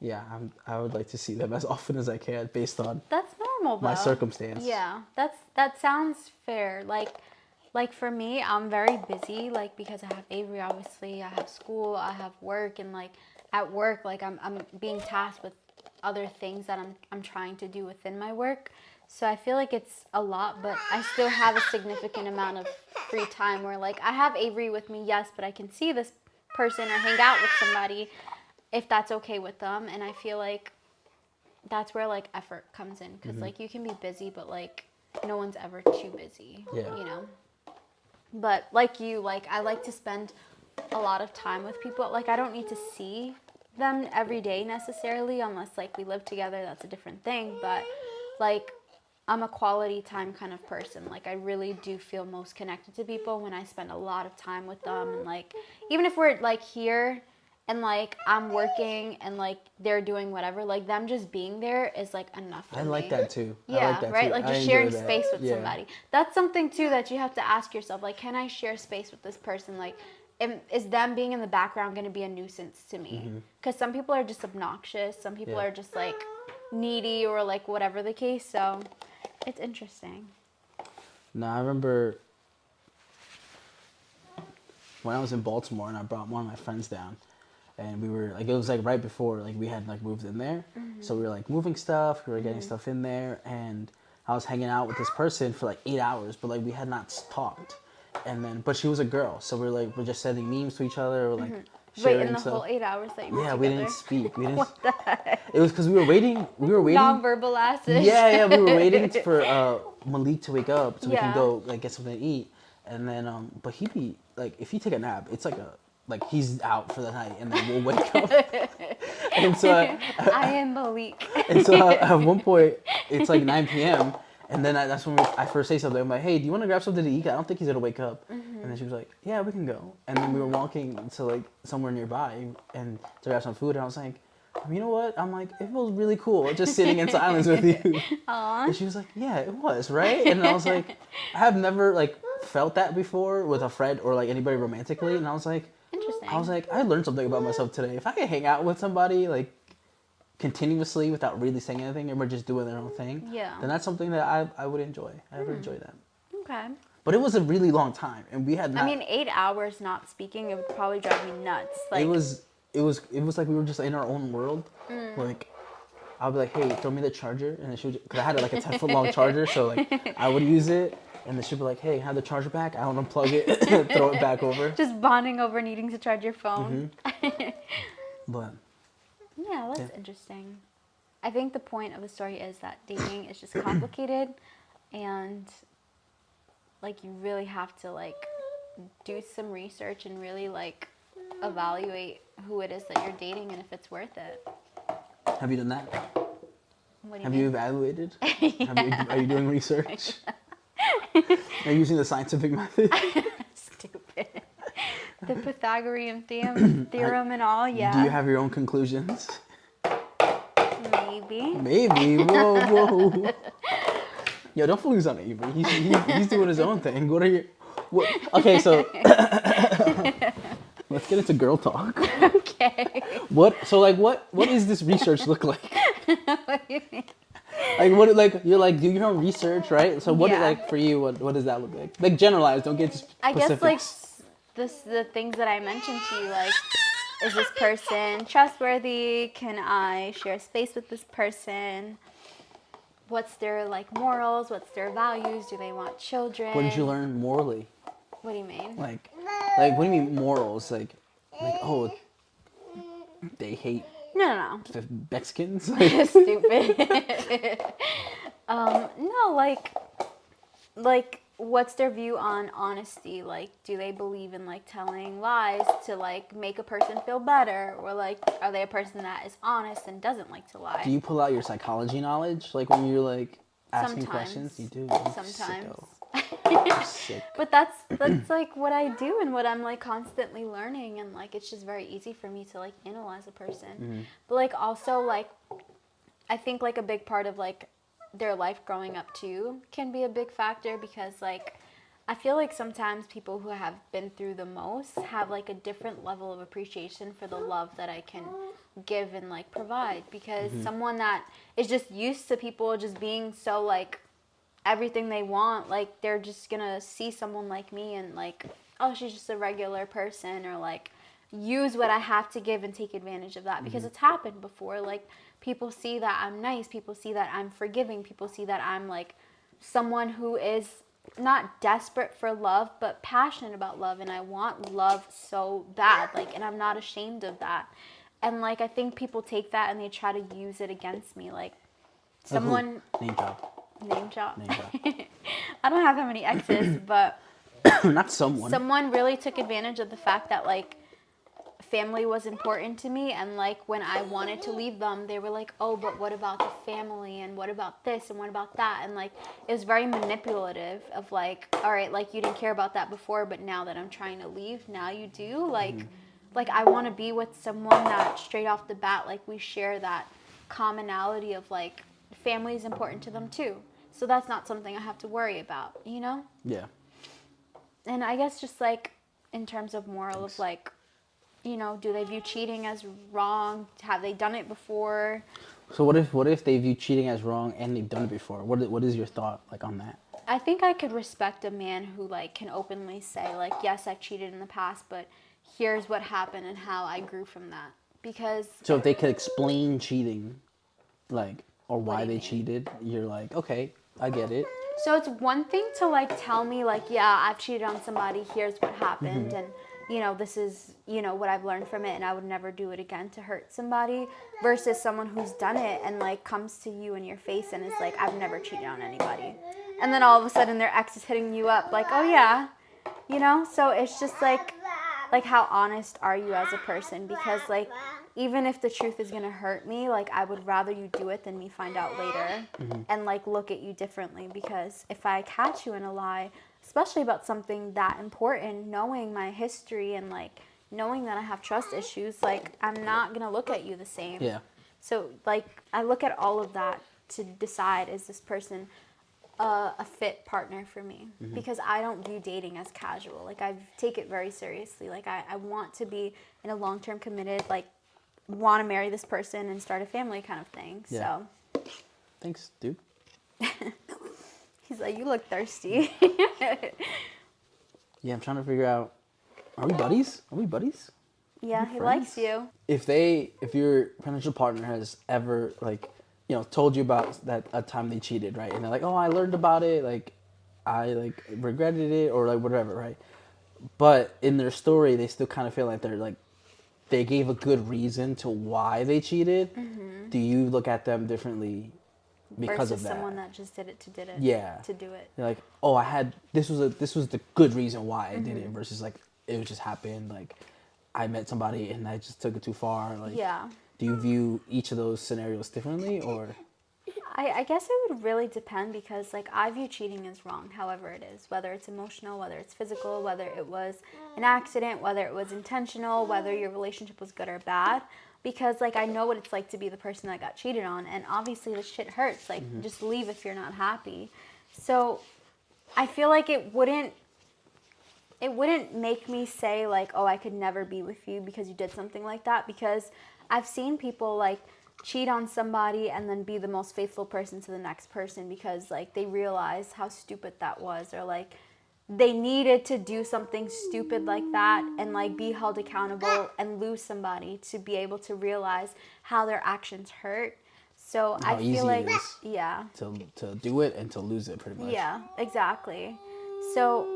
Yeah, I would like to see them as often as I can based on... That's normal though. My circumstance. Yeah, that sounds fair. Like for me, I'm very busy, like because I have Avery, obviously, I have school, I have work, and like at work, like I'm being tasked with other things that I'm trying to do within my work. So I feel like it's a lot, but I still have a significant amount of free time where like I have Avery with me, yes, but I can see this person or hang out with somebody if that's okay with them. And I feel like that's where like effort comes in, because like you can be busy, but like no one's ever too busy, you know. But like you, like I like to spend a lot of time with people. Like I don't need to see them every day necessarily, unless like we live together, that's a different thing. But like I'm a quality time kind of person. Like I really do feel most connected to people when I spend a lot of time with them. And like even if we're like here and like I'm working and like they're doing whatever, like them just being there is like enough for me. I like that too. Yeah, I like that right? too. Like I just enjoy sharing that. space with somebody. That's something too that you have to ask yourself, like, can I share space with this person? Like, is them being in the background going to be a nuisance to me? Because some people are just obnoxious. Some people are just like needy or like whatever the case. So it's interesting. No, I remember when I was in Baltimore and I brought one of my friends down. And we were like, it was like right before like we had like moved in there, so we were like moving stuff, we were getting stuff in there, and I was hanging out with this person for like 8 hours, but like we had not talked, and then but she was a girl, so we're just sending memes to each other, or like sharing Wait, in the stuff. whole 8 hours that you were Yeah, together? we didn't speak. We didn't. What the heck? It was because we were waiting. Nonverbal asses. Yeah, we were waiting for Malik to wake up so we can Yeah. go like get something to eat, and then but he'd be like, if he take a nap, it's like he's out for the night, and then we'll wake up. And so I am Malik. and so at one point it's like 9 p.m. and then that's when I first say something. I'm like, hey, do you want to grab something to eat? I don't think he's gonna wake up. And then she was like, yeah, we can go. And then we were walking to like somewhere nearby and to grab some food, and I was like, you know what? I'm like, it feels really cool just sitting in silence with you. Aww. And she was like, yeah, it was, right? And I was like, I have never like felt that before with a friend or like anybody romantically. And I was like, Interesting. I learned something about myself today. If I could hang out with somebody like continuously without really saying anything, and we're just doing their own thing, then that's something that I would enjoy. I would enjoy that. Okay. But it was a really long time, and we had not. I mean, 8 hours not speaking, it would probably drive me nuts. Like it was like we were just in our own world. Like I'll be like, hey, throw me the charger, and then she would, because I had like a 10-foot long charger, so like I would use it. And then she'd be like, hey, have the charger back? I don't unplug it, throw it back over. Just bonding over needing to charge your phone. But yeah, that's interesting. I think the point of the story is that dating is just complicated, and like you really have to like do some research and really like evaluate who it is that you're dating and if it's worth it. Have you done that? What do you Have mean? you evaluated? Are you doing research? Are you using the scientific method? Stupid. The Pythagorean theorem and all, yeah. Do you have your own conclusions? Maybe. Maybe. Whoa. Yo, don't focus on Avery. He's doing his own thing. What are your... Okay, so... Let's get into girl talk. Okay. What is this research look like? What do you mean? You're like, do your own research, right? So what, Yeah. like, for you, what does that look like? Like, generalize, don't get to specifics. I guess, like, the things that I mentioned to you, like, is this person trustworthy? Can I share space with this person? What's their, like, morals? What's their values? Do they want children? What did you learn morally? What do you mean? Like, what do you mean morals? Like, oh, they hate No. the Mexicans? Stupid. No, like, what's their view on honesty? Like, do they believe in, like, telling lies to, like, make a person feel better? Or, like, are they a person that is honest and doesn't like to lie? Do you pull out your psychology knowledge? Like, when you're, like, asking Sometimes. questions? You do? Sometimes. Sicko. You're sick. But that's like what I do and what I'm like constantly learning, and like it's just very easy for me to like analyze a person. But like also like I think like a big part of like their life growing up too can be a big factor, because like I feel like sometimes people who have been through the most have like a different level of appreciation for the love that I can give and like provide, because someone that is just used to people just being so like everything they want, like they're just gonna see someone like me and like, oh, she's just a regular person, or like use what I have to give and take advantage of that, because it's happened before. Like people see that I'm nice, people see that I'm forgiving, people see that I'm like someone who is not desperate for love but passionate about love, and I want love so bad, like, and I'm not ashamed of that. And like I think people take that and they try to use it against me, like someone Name drop. name drop. Name drop. I don't have that many exes, but Not someone. someone really took advantage of the fact that like family was important to me, and like when I wanted to leave them, they were like, oh, but what about the family, and what about this, and what about that, and like it was very manipulative of like, all right, like you didn't care about that before, but now that I'm trying to leave, now you do. Like I want to be with someone that straight off the bat, like we share that commonality of like family is important to them too, so that's not something I have to worry about, you know? Yeah. And I guess just like in terms of moral of like, you know, do they view cheating as wrong? Have they done it before? So what if they view cheating as wrong and they've done it before? What is your thought like on that? I think I could respect a man who like can openly say like, yes, I've cheated in the past, but here's what happened and how I grew from that. Because So if they could explain cheating, like, or What why do you they mean? cheated, you're like, okay, I get it. so it's one thing to like tell me like, yeah, I've cheated on somebody, here's what happened, and you know, this is, you know, what I've learned from it, and I would never do it again to hurt somebody, versus someone who's done it and like comes to you in your face and is like, I've never cheated on anybody. And then all of a sudden their ex is hitting you up like, oh yeah, you know? So it's just like how honest are you as a person? Because like, even if the truth is gonna hurt me, like I would rather you do it than me find out later and like look at you differently. Because if I catch you in a lie, especially about something that important, knowing my history and like knowing that I have trust issues, like I'm not gonna look at you the same. Yeah. So like I look at all of that to decide, is this person a fit partner for me? Because I don't view dating as casual. Like I take it very seriously. Like I want to be in a long-term committed, like want to marry this person and start a family kind of thing. Yeah. So Thanks, dude. he's like, you look thirsty. Yeah, I'm trying to figure out, are we buddies? Are we buddies? Yeah, We're he friends? likes you. If your potential partner has ever like, you know, told you about that a time they cheated, right? And they're like, oh, I learned about it, like I like regretted it or like whatever, right? But in their story, they still kind of feel like they're like, they gave a good reason to why they cheated. Do you look at them differently because versus of that? someone that just did it to do it. Yeah. To do it. They're like, oh, this was the good reason why I did it, versus like it just happened, like I met somebody and I just took it too far. Like, Yeah. do you view each of those scenarios differently, or? I guess it would really depend, because like I view cheating as wrong, however it is, whether it's emotional, whether it's physical, whether it was an accident, whether it was intentional, whether your relationship was good or bad, because like I know what it's like to be the person that got cheated on, and obviously this shit hurts. Like just leave if you're not happy. So I feel like it wouldn't make me say like, oh, I could never be with you because you did something like that, because I've seen people like cheat on somebody and then be the most faithful person to the next person, because like they realize how stupid that was, or like they needed to do something stupid like that and like be held accountable and lose somebody to be able to realize how their actions hurt. So How I easy feel it like is. yeah. To do it and to lose it, pretty much. Yeah, exactly. So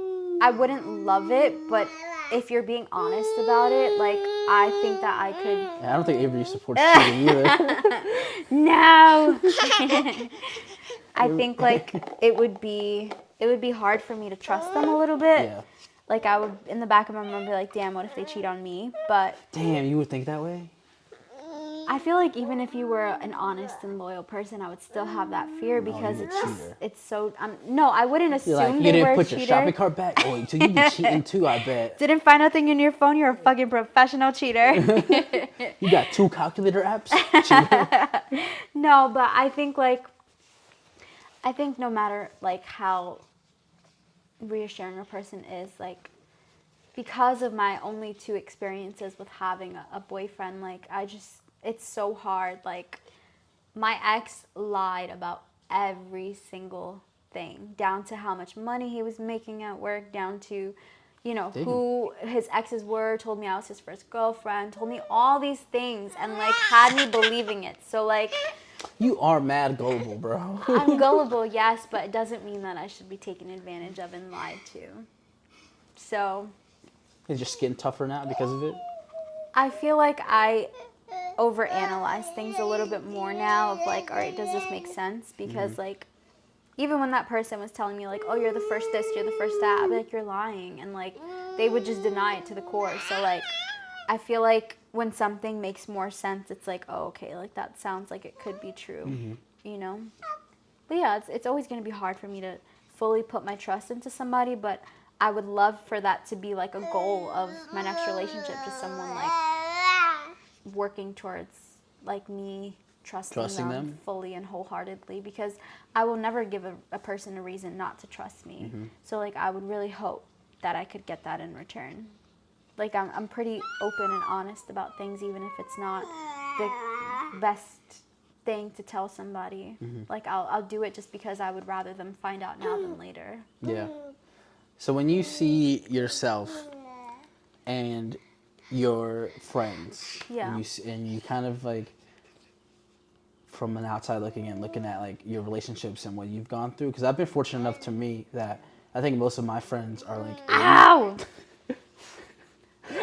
I wouldn't love it, but if you're being honest about it, like I think that I could. Yeah, I don't think Avery supports cheating either. No. I think like it would be hard for me to trust them a little bit. Yeah. Like I would, in the back of my mind, be like, damn, what if they cheat on me? But Damn, you would think that way? I feel like even if you were an honest and loyal person, I would still have that fear, because you're a it's just, cheater. it's so, no, I wouldn't assume You're like, you they didn't were a put your cheater. shopping cart back? Oh, so you be cheating too, I bet. Didn't find nothing in your phone, you're a fucking professional cheater. You got 2 calculator apps? Cheater. No, but I think no matter like how reassuring a person is like, because of my only 2 experiences with having a boyfriend, like it's so hard. Like my ex lied about every single thing, down to how much money he was making at work, down to, you know, Damn. who his exes were, told me I was his first girlfriend, told me all these things, and like had me believing it. So like, You are mad gullible, bro. I'm gullible, yes, but it doesn't mean that I should be taken advantage of and lied to. So Is your skin tougher now because of it? I feel like I overanalyze things a little bit more now of like, all right, does this make sense? Because like, even when that person was telling me like, oh, you're the first this, you're the first that, I'd be like, you're lying. And like, they would just deny it to the core. So like, I feel like when something makes more sense, it's like, oh, okay, like that sounds like it could be true, you know? But yeah, it's always going to be hard for me to fully put my trust into somebody, but I would love for that to be like a goal of my next relationship, just someone like working towards like me trusting them fully and wholeheartedly, because I will never give a person a reason not to trust me. So like I would really hope that I could get that in return. Like I'm pretty open and honest about things, even if it's not the best thing to tell somebody. Like I'll do it just because I would rather them find out now than later. Yeah. So when you see yourself and your friends, Yeah. and you kind of like, from an outside looking in, looking at like your relationships and what you've gone through, because I've been fortunate enough to meet that I think most of my friends are like Ow!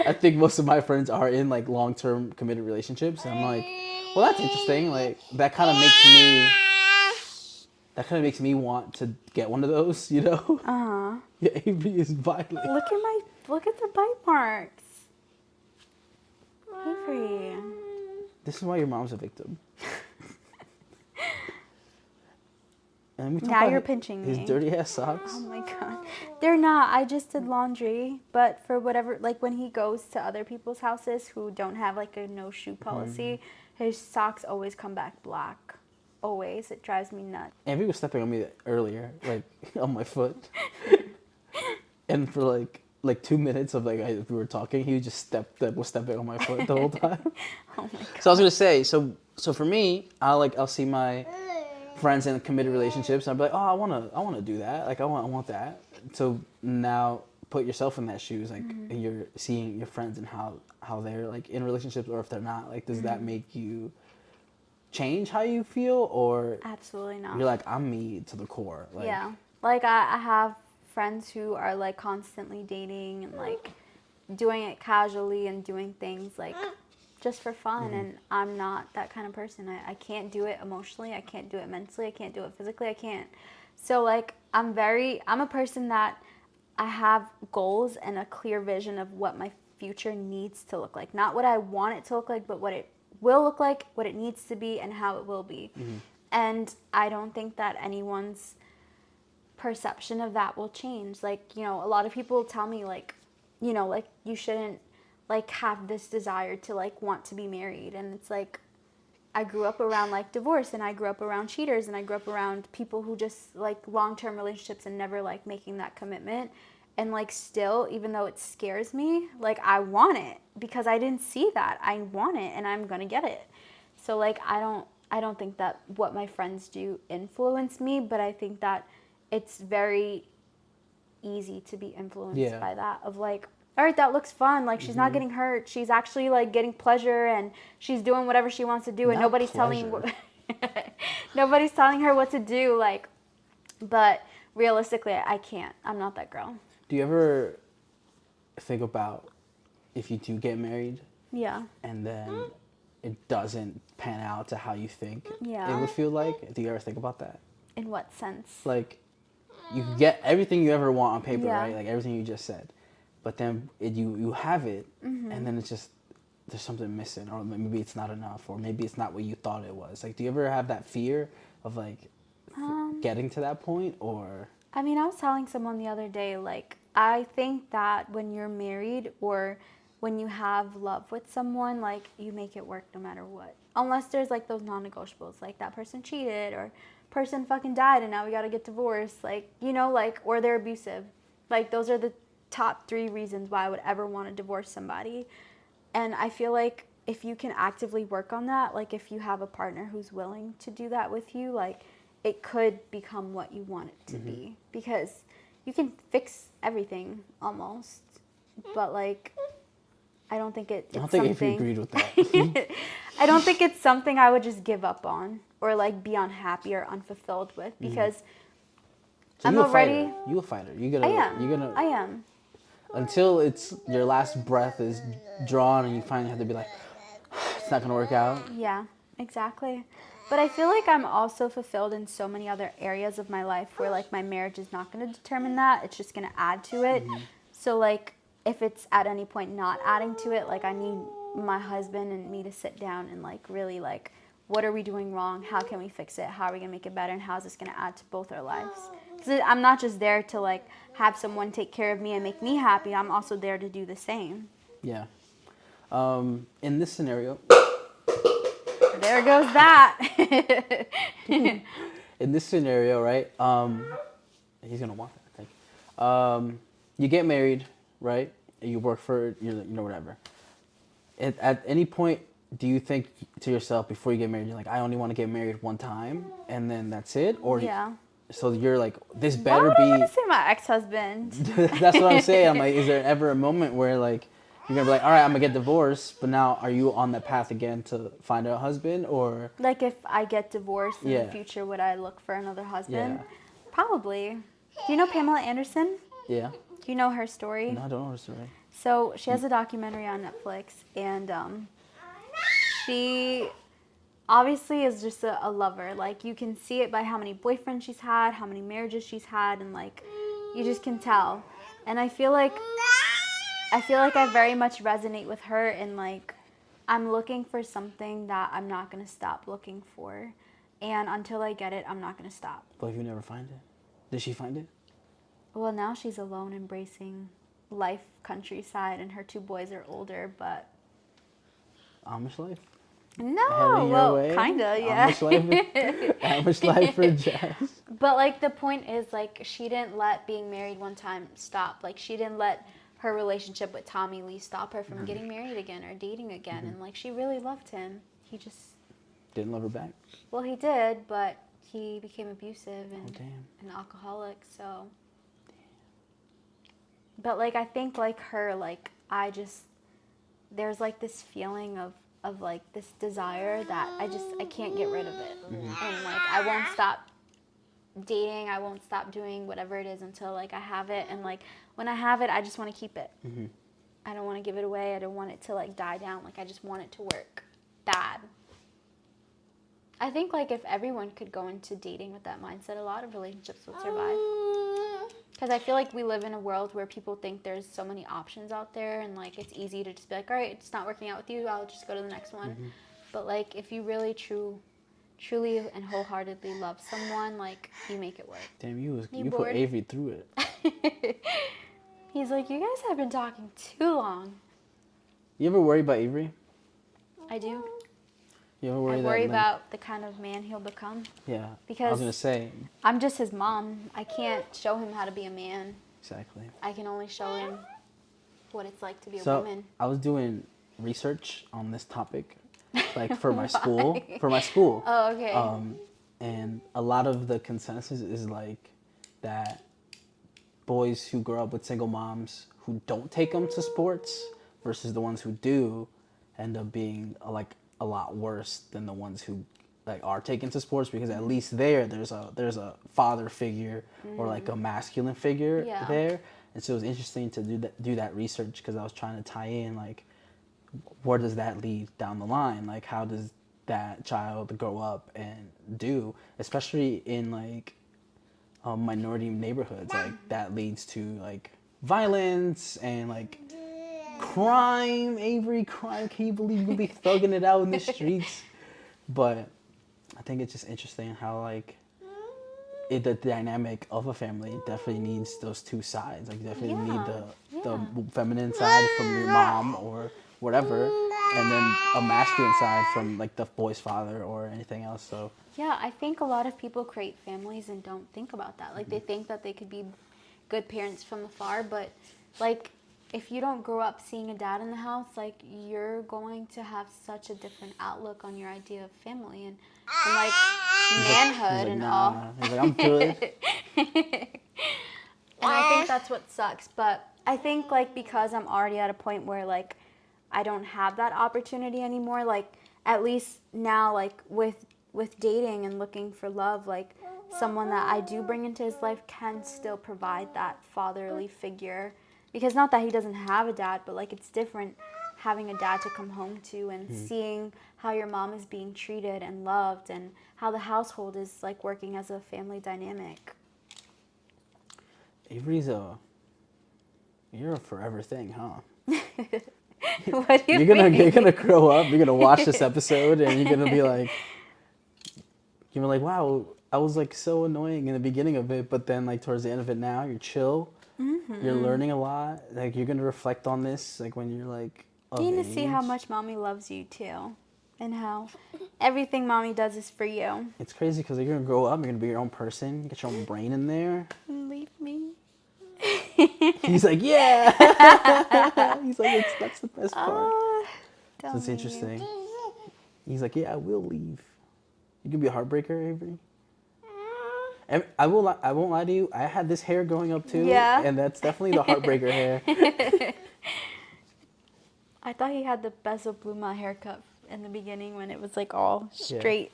I think most of my friends are in like long-term committed relationships, and I'm like, well, that's interesting. Like that kind of makes me want to get one of those, you know? Uh-huh. Yeah, Avery is violent. Look at the bite marks. Avery. This is why your mom's a victim. And we talk Now about you're pinching his me. dirty ass socks. Oh my god. They're not. I just did laundry, but for whatever, like when he goes to other people's houses who don't have like a no shoe policy, his socks always come back black. Always. It drives me nuts. Avery was stepping on me earlier, like on my foot. And for like 2 minutes of like we were talking, he was stepping on my foot the whole time. Oh my god. So I was gonna say, so for me, I'll see my friends in committed relationships, and I'll be like, oh, I wanna do that. Like I want that. So now put yourself in that shoes, like, and you're seeing your friends and how they're like in relationships, or if they're not. Like, does that make you change how you feel, or Absolutely not. you're like, I'm me to the core? Like, Yeah. Like I have friends who are like constantly dating and like doing it casually and doing things like just for fun, and I'm not that kind of person. I can't do it emotionally, I can't do it mentally, I can't do it physically, I can't. So like I'm a person that I have goals and a clear vision of what my future needs to look like. Not what I want it to look like, but what it will look like, what it needs to be, and how it will be. And I don't think that anyone's perception of that will change. Like, you know, a lot of people tell me like, you know, like you shouldn't like have this desire to like want to be married. And it's like, I grew up around like divorce, and I grew up around cheaters, and I grew up around people who just like long-term relationships and never like making that commitment. And like still, even though it scares me, like I want it because I didn't see that. I want it and I'm gonna get it. So like I don't think that what my friends do influence me, but I think that it's very easy to be influenced by that, of like, all right, that looks fun. Like she's not getting hurt. She's actually like getting pleasure, and she's doing whatever she wants to do, and nobody's telling her what to do. Like, but realistically, I can't. I'm not that girl. do you ever think about if you do get married? Yeah. And then it doesn't pan out to how you think Yeah. it would feel like? Do you ever think about that? In what sense? Like, you get everything you ever want on paper, Yeah. right? Like everything you just said. But then you have it, and then it's just, there's something missing, or maybe it's not enough, or maybe it's not what you thought it was. Like, do you ever have that fear of like getting to that point, or? I mean, I was telling someone the other day, like, I think that when you're married or when you have love with someone, like, you make it work no matter what. Unless there's, like, those non-negotiables, like that person cheated, or person fucking died and now we gotta get divorced, like, you know, like, or they're abusive. Like, those are the top 3 reasons why I would ever want to divorce somebody. And I feel like if you can actively work on that, like if you have a partner who's willing to do that with you, like it could become what you want it to be. Because you can fix everything almost. But like, I don't think it's I don't think something... Avery agreed with that. I don't think it's something I would just give up on or like be unhappy or unfulfilled with, because So I'm you a already... fighter. You a fighter. You're gonna. I am. Until it's your last breath is drawn and you finally have to be like, it's not gonna work out. Yeah, exactly. But I feel like I'm also fulfilled in so many other areas of my life where like my marriage is not going to determine that. It's just going to add to it. So like if it's at any point not adding to it, like I need my husband and me to sit down and like really like, what are we doing wrong? How can we fix it? How are we going to make it better? And how is this going to add to both our lives? Because I'm not just there to like have someone take care of me and make me happy. I'm also there to do the same. Yeah. In this scenario, there goes that. in this scenario, right? He's gonna want that, I think. You get married, right? You work for, whatever. At any point, do you think to yourself before you get married, you're like, I only want to get married one time, and then that's it? Or yeah. So you're like, this better Why be. would I want to say my ex-husband? That's what I'm saying. I'm like, is there ever a moment where like you're gonna be like, all right, I'm gonna get divorced, but now are you on that path again to find a husband, or like if I get divorced in Yeah. the future, would I look for another husband? Yeah. Probably. Do you know Pamela Anderson? Yeah. Do you know her story? No, I don't know her story. So she has a documentary on Netflix, and she obviously is just a lover. Like you can see it by how many boyfriends she's had, how many marriages she's had, and like you just can tell. And I feel like I very much resonate with her, and like I'm looking for something that I'm not gonna stop looking for, and until I get it, I'm not gonna stop. But if you never find it, did she find it? Well, now she's alone, embracing life countryside, and her 2 boys are older, but Amish life? no, Having your well, way? kinda, yeah. Amish life for Jazz. But like the point is, like she didn't let being married one time stop. Like she didn't let her relationship with Tommy Lee stop her from getting married again or dating again. And like she really loved him. He just Didn't love her back. Well, he did, but he became abusive and damn. an alcoholic. So, but like I think like her, like there's like this feeling of like this desire that I can't get rid of it. And like I won't stop dating, I won't stop doing whatever it is until like I have it, and like when I have it, I just want to keep it. I don't want to give it away. I don't want it to like die down. Like I just want it to work bad. I think like if everyone could go into dating with that mindset, a lot of relationships would survive. Because I feel like we live in a world where people think there's so many options out there, and like it's easy to just be like, all right, it's not working out with you, I'll just go to the next one. But like if you really truly and wholeheartedly love someone, like you make it work. Damn, you put Avery through it. He's like, you guys have been talking too long. You ever worry about Avery? I do. You ever worry I worry about the kind of man he'll become. Yeah. Because I was gonna say. I'm just his mom. I can't show him how to be a man. Exactly. I can only show him what it's like to be a So woman. I was doing research on this topic, like for my school. For my school. Oh, okay. And a lot of the consensus is like that boys who grow up with single moms who don't take them to sports versus the ones who do end up being like a lot worse than the ones who like are taken to sports, because at least there's a father figure or like a masculine figure there. And so it was interesting to do that research, because I was trying to tie in like where does that lead down the line, like how does that child grow up and do, especially in like minority neighborhoods, like that leads to like violence and like crime. Avery, crime. Can you believe we'll be thugging it out in the streets? But I think it's just interesting how like the dynamic of a family definitely needs those two sides. Like definitely need the feminine side from your mom or whatever, and then a masculine side from like the boy's father or anything else. So yeah, I think a lot of people create families and don't think about that. Like they think that they could be good parents from afar, but like if you don't grow up seeing a dad in the house, like you're going to have such a different outlook on your idea of family and like manhood and nah. all. He's like, I'm good. And I think that's what sucks. But I think like because I'm already at a point where like I don't have that opportunity anymore, like at least now like with dating and looking for love, like someone that I do bring into his life can still provide that fatherly figure. Because not that he doesn't have a dad, but like it's different having a dad to come home to and seeing how your mom is being treated and loved and how the household is like working as a family dynamic. Avery's you're a forever thing, huh? What do you You're mean? gonna grow up, you're gonna watch this episode and you're gonna be like, wow, I was like so annoying in the beginning of it, but then like towards the end of it now, you're chill. You're learning a lot. Like you're gonna reflect on this, like when you're like. You're gonna see how much mommy loves you too, and how everything mommy does is for you. It's crazy because you're gonna grow up. You're gonna be your own person. Get your own brain in there. Leave me. He's like, yeah. He's like, that's the best part. So it's interesting. He's like, yeah, I will leave. You can be a heartbreaker, Avery. And I won't lie to you. I had this hair growing up too, and that's definitely the heartbreaker hair. I thought he had the Bezo Bluma haircut in the beginning when it was like all straight.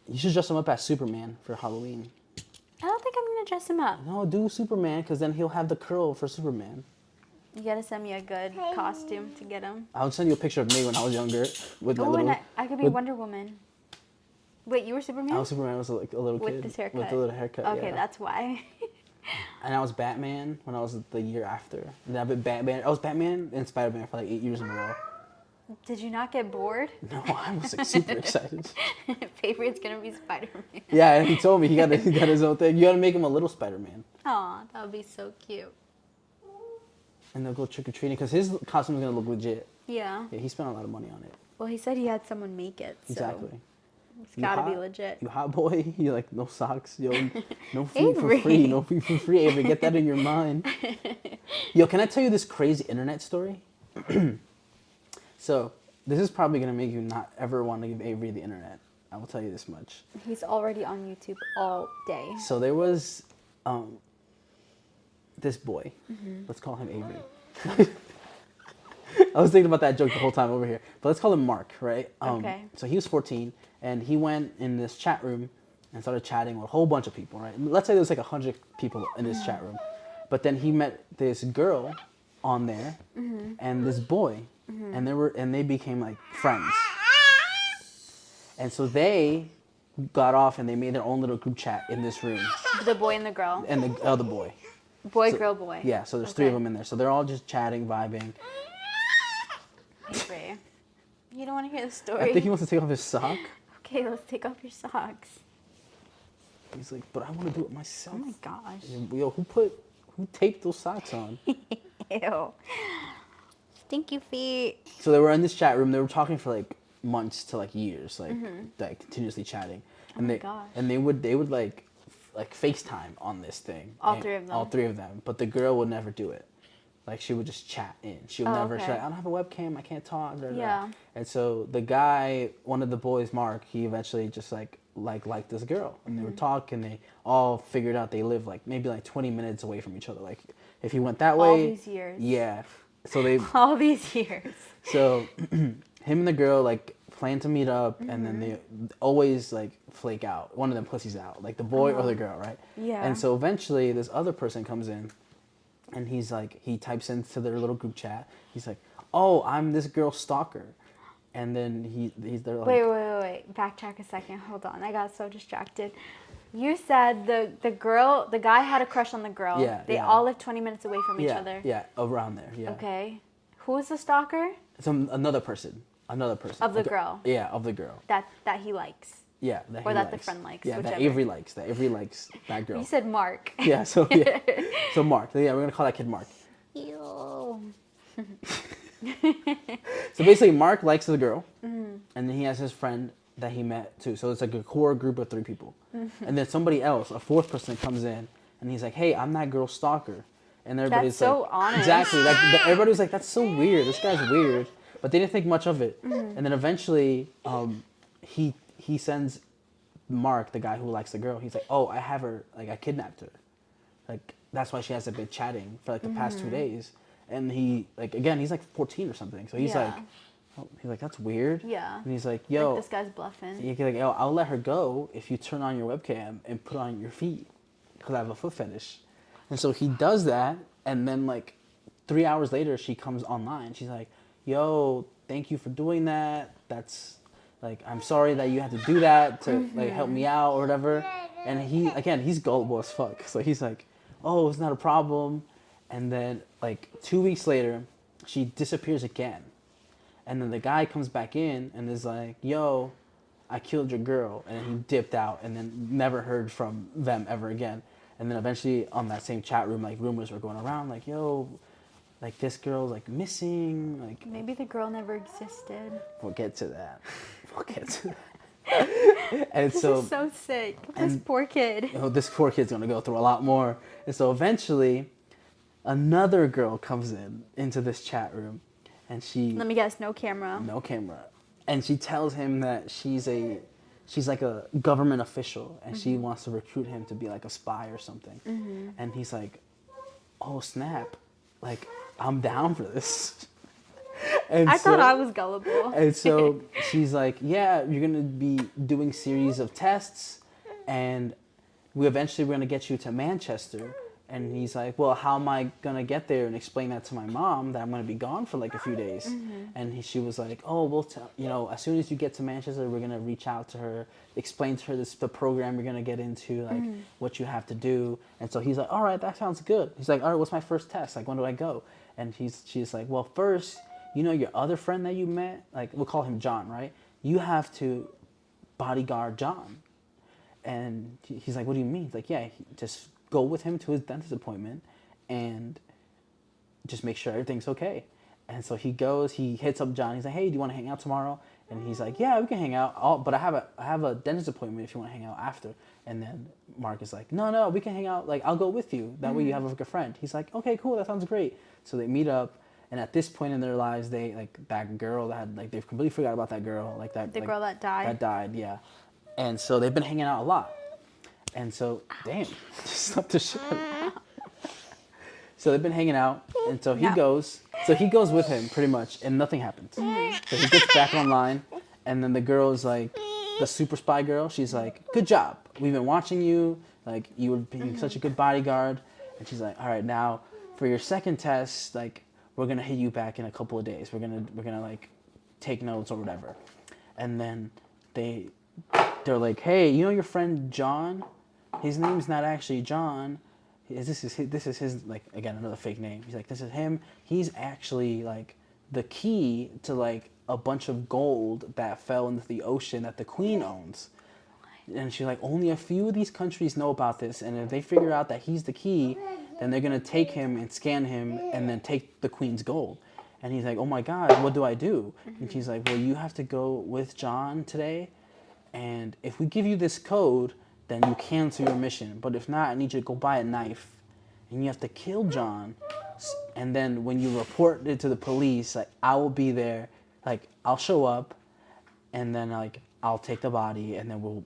You should dress him up as Superman for Halloween. I don't think I'm gonna dress him up. No, do Superman because then he'll have the curl for Superman. You gotta send me a good costume to get him. I'll send you a picture of me when I was younger with my little. And I could be Wonder Woman. Wait, you were Superman? I was Superman. I was like a little kid with this haircut. with the little haircut. Okay, that's why. And I was Batman when I was the year after. And then I've been Batman. I was Batman and Spider-Man for like 8 years in a row. Did you not get bored? No, I was like super excited. Favorite's gonna be Spider-Man. Yeah, and he told me he got his own thing. You gotta make him a little Spider-Man. Aw, that would be so cute. And they'll go trick-or-treating because his costume is gonna look legit. Yeah. Yeah, he spent a lot of money on it. Well, he said he had someone make it. So Exactly. It's gotta be legit. You hot boy? You like no socks? Yo, no food Avery. for free. No food for free. Avery, get that in your mind. Yo, can I tell you this crazy internet story? So, this is probably gonna make you not ever want to give Avery the internet. I will tell you this much. He's already on YouTube all day. So there was this boy. Let's call him Avery. I was thinking about that joke the whole time over here. But let's call him Mark, right? Okay. So he was 14, and he went in this chat room and started chatting with a whole bunch of people, right? Let's say there was like 100 people in this chat room. But then he met this girl on there and this boy, and they became like friends. And so they got off and they made their own little group chat in this room. The boy and the girl. And the other boy. Boy, So- girl, boy. Yeah, so there's 3 of them in there. So they're all just chatting, vibing. Avery, you don't want to hear the I story. think he wants to take off his sock. Okay, let's take off your socks. He's like, but I want to do it myself. Oh my gosh. Yo, who taped those socks on? Ew. Stinky feet. So they were in this chat room. They were talking for like months to like years, like continuously chatting. And my gosh. they would like FaceTime on this thing. All And 3 of them. All 3 of them. But the girl would never do it. Like she would just chat in. She would never. okay. She's like, I don't have a webcam. I can't talk. Blah, blah. Yeah. And so the guy, one of the boys, Mark, he eventually just liked this girl, and they would talk, and they all figured out they live like maybe like 20 minutes away from each other. Like if he went that way. All these years. Yeah. So they. All these years. So him and the girl like plan to meet up, and then they always like flake out. One of them pussies out, like the boy or the girl, right? Yeah. And so eventually this other person comes in, and he's like, he types into their little group chat. He's like, "Oh, I'm this girl's stalker," and then he's there like, Wait. Backtrack a second. Hold on. I got so distracted. You said the guy had a crush on the girl. Yeah, They yeah. all live 20 minutes away from each yeah, other. yeah, around there, yeah. Okay. Who's the stalker? Another person. Of the girl. Yeah, of the girl. That he likes. Yeah, that Or he that the likes. friend likes, Yeah, that whichever. Avery likes. That Avery likes that girl. You said Mark. Yeah, so yeah, so Mark. Yeah, we're gonna call that kid Mark. Ew. So basically, Mark likes the girl, and then he has his friend that he met too. So it's like a core group of 3 people, and then somebody else, a 4th person, comes in, and he's like, hey, I'm that girl's stalker. And everybody's That's so like, honest. exactly. Like everybody was like, that's so weird. This guy's weird. But they didn't think much of it. And then eventually, he sends Mark, the guy who likes the girl. He's like, oh, I have her. Like, I kidnapped her. Like, that's why she hasn't been chatting for like the past 2 days. And he, like, again, he's like 14 or something. So he's like, oh, he's like, that's weird. Yeah. And he's like, yo, like, this guy's bluffing. he's like, yo, I'll let her go if you turn on your webcam and put on your feet, because I have a foot fetish. And so he does that, and then like 3 hours later, she comes online. She's like, yo, thank you for doing that. That's like, I'm sorry that you had to do that to like help me out or whatever. And he's gullible as fuck. So he's like, oh, it's not a problem. And then like 2 weeks later, she disappears again. And then the guy comes back in and is like, yo, I killed your girl. And he dipped out and then never heard from them ever again. And then eventually on that same chat room, like rumors were going around like, yo, like this girl's like missing. Like, maybe the girl never existed. We'll get to that. And This so, is so sick. This poor kid. this poor kid's gonna go through a lot more. And so eventually, another girl comes into this chat room, and she, Let me guess, no camera. no camera, and she tells him that she's like a government official, and she wants to recruit him to be like a spy or something. And he's like, oh snap, like I'm down for this. And I thought I was gullible. And so she's like, yeah, you're going to be doing series of tests, and we're going to get you to Manchester. And he's like, well, how am I going to get there and explain that to my mom that I'm going to be gone for like a few days? And she was like, oh, we'll as soon as you get to Manchester, we're going to reach out to her, explain to her the program you're going to get into, like what you have to do. And so he's like, all right, that sounds good. He's like, all right, what's my first test? Like, when do I go? And she's like, well, first, you know your other friend that you met? Like, we'll call him John, right? You have to bodyguard John. And he's like, what do you mean? He's like, yeah, just go with him to his dentist appointment and just make sure everything's okay. And so he goes, he hits up John. He's like, hey, do you want to hang out tomorrow? And he's like, yeah, we can hang out. But I have a dentist appointment if you want to hang out after. And then Mark is like, no, we can hang out. Like, I'll go with you. That way you have like a friend. He's like, okay, cool. That sounds great. So they meet up. And at this point in their lives, they like that girl that had like they've completely forgot about that girl, like that The like, girl that died. That died, yeah. And so they've been hanging out a lot. And so, damn, just up to shit. So they've been hanging out, and so he goes with him pretty much, and nothing happens. So he gets back online, and then the girl is like, the super spy girl, she's like, good job. We've been watching you. Like, you were being such a good bodyguard. And she's like, all right, now for your second test, like, we're gonna hit you back in a couple of days. We're gonna like take notes or whatever. And then they're like, hey, you know your friend John? His name's not actually John. This is his like, again, another fake name. He's like, this is him. He's actually like the key to like a bunch of gold that fell into the ocean that the Queen owns. And she's like, only a few of these countries know about this, and if they figure out that he's the key, then they're gonna take him and scan him and then take the Queen's gold. And he's like, oh my God, what do I do? And she's like, well, you have to go with John today, and if we give you this code, then you cancel your mission. But if not, I need you to go buy a knife, and you have to kill John. And then when you report it to the police, like, I will be there, like, I'll show up, and then like I'll take the body, and then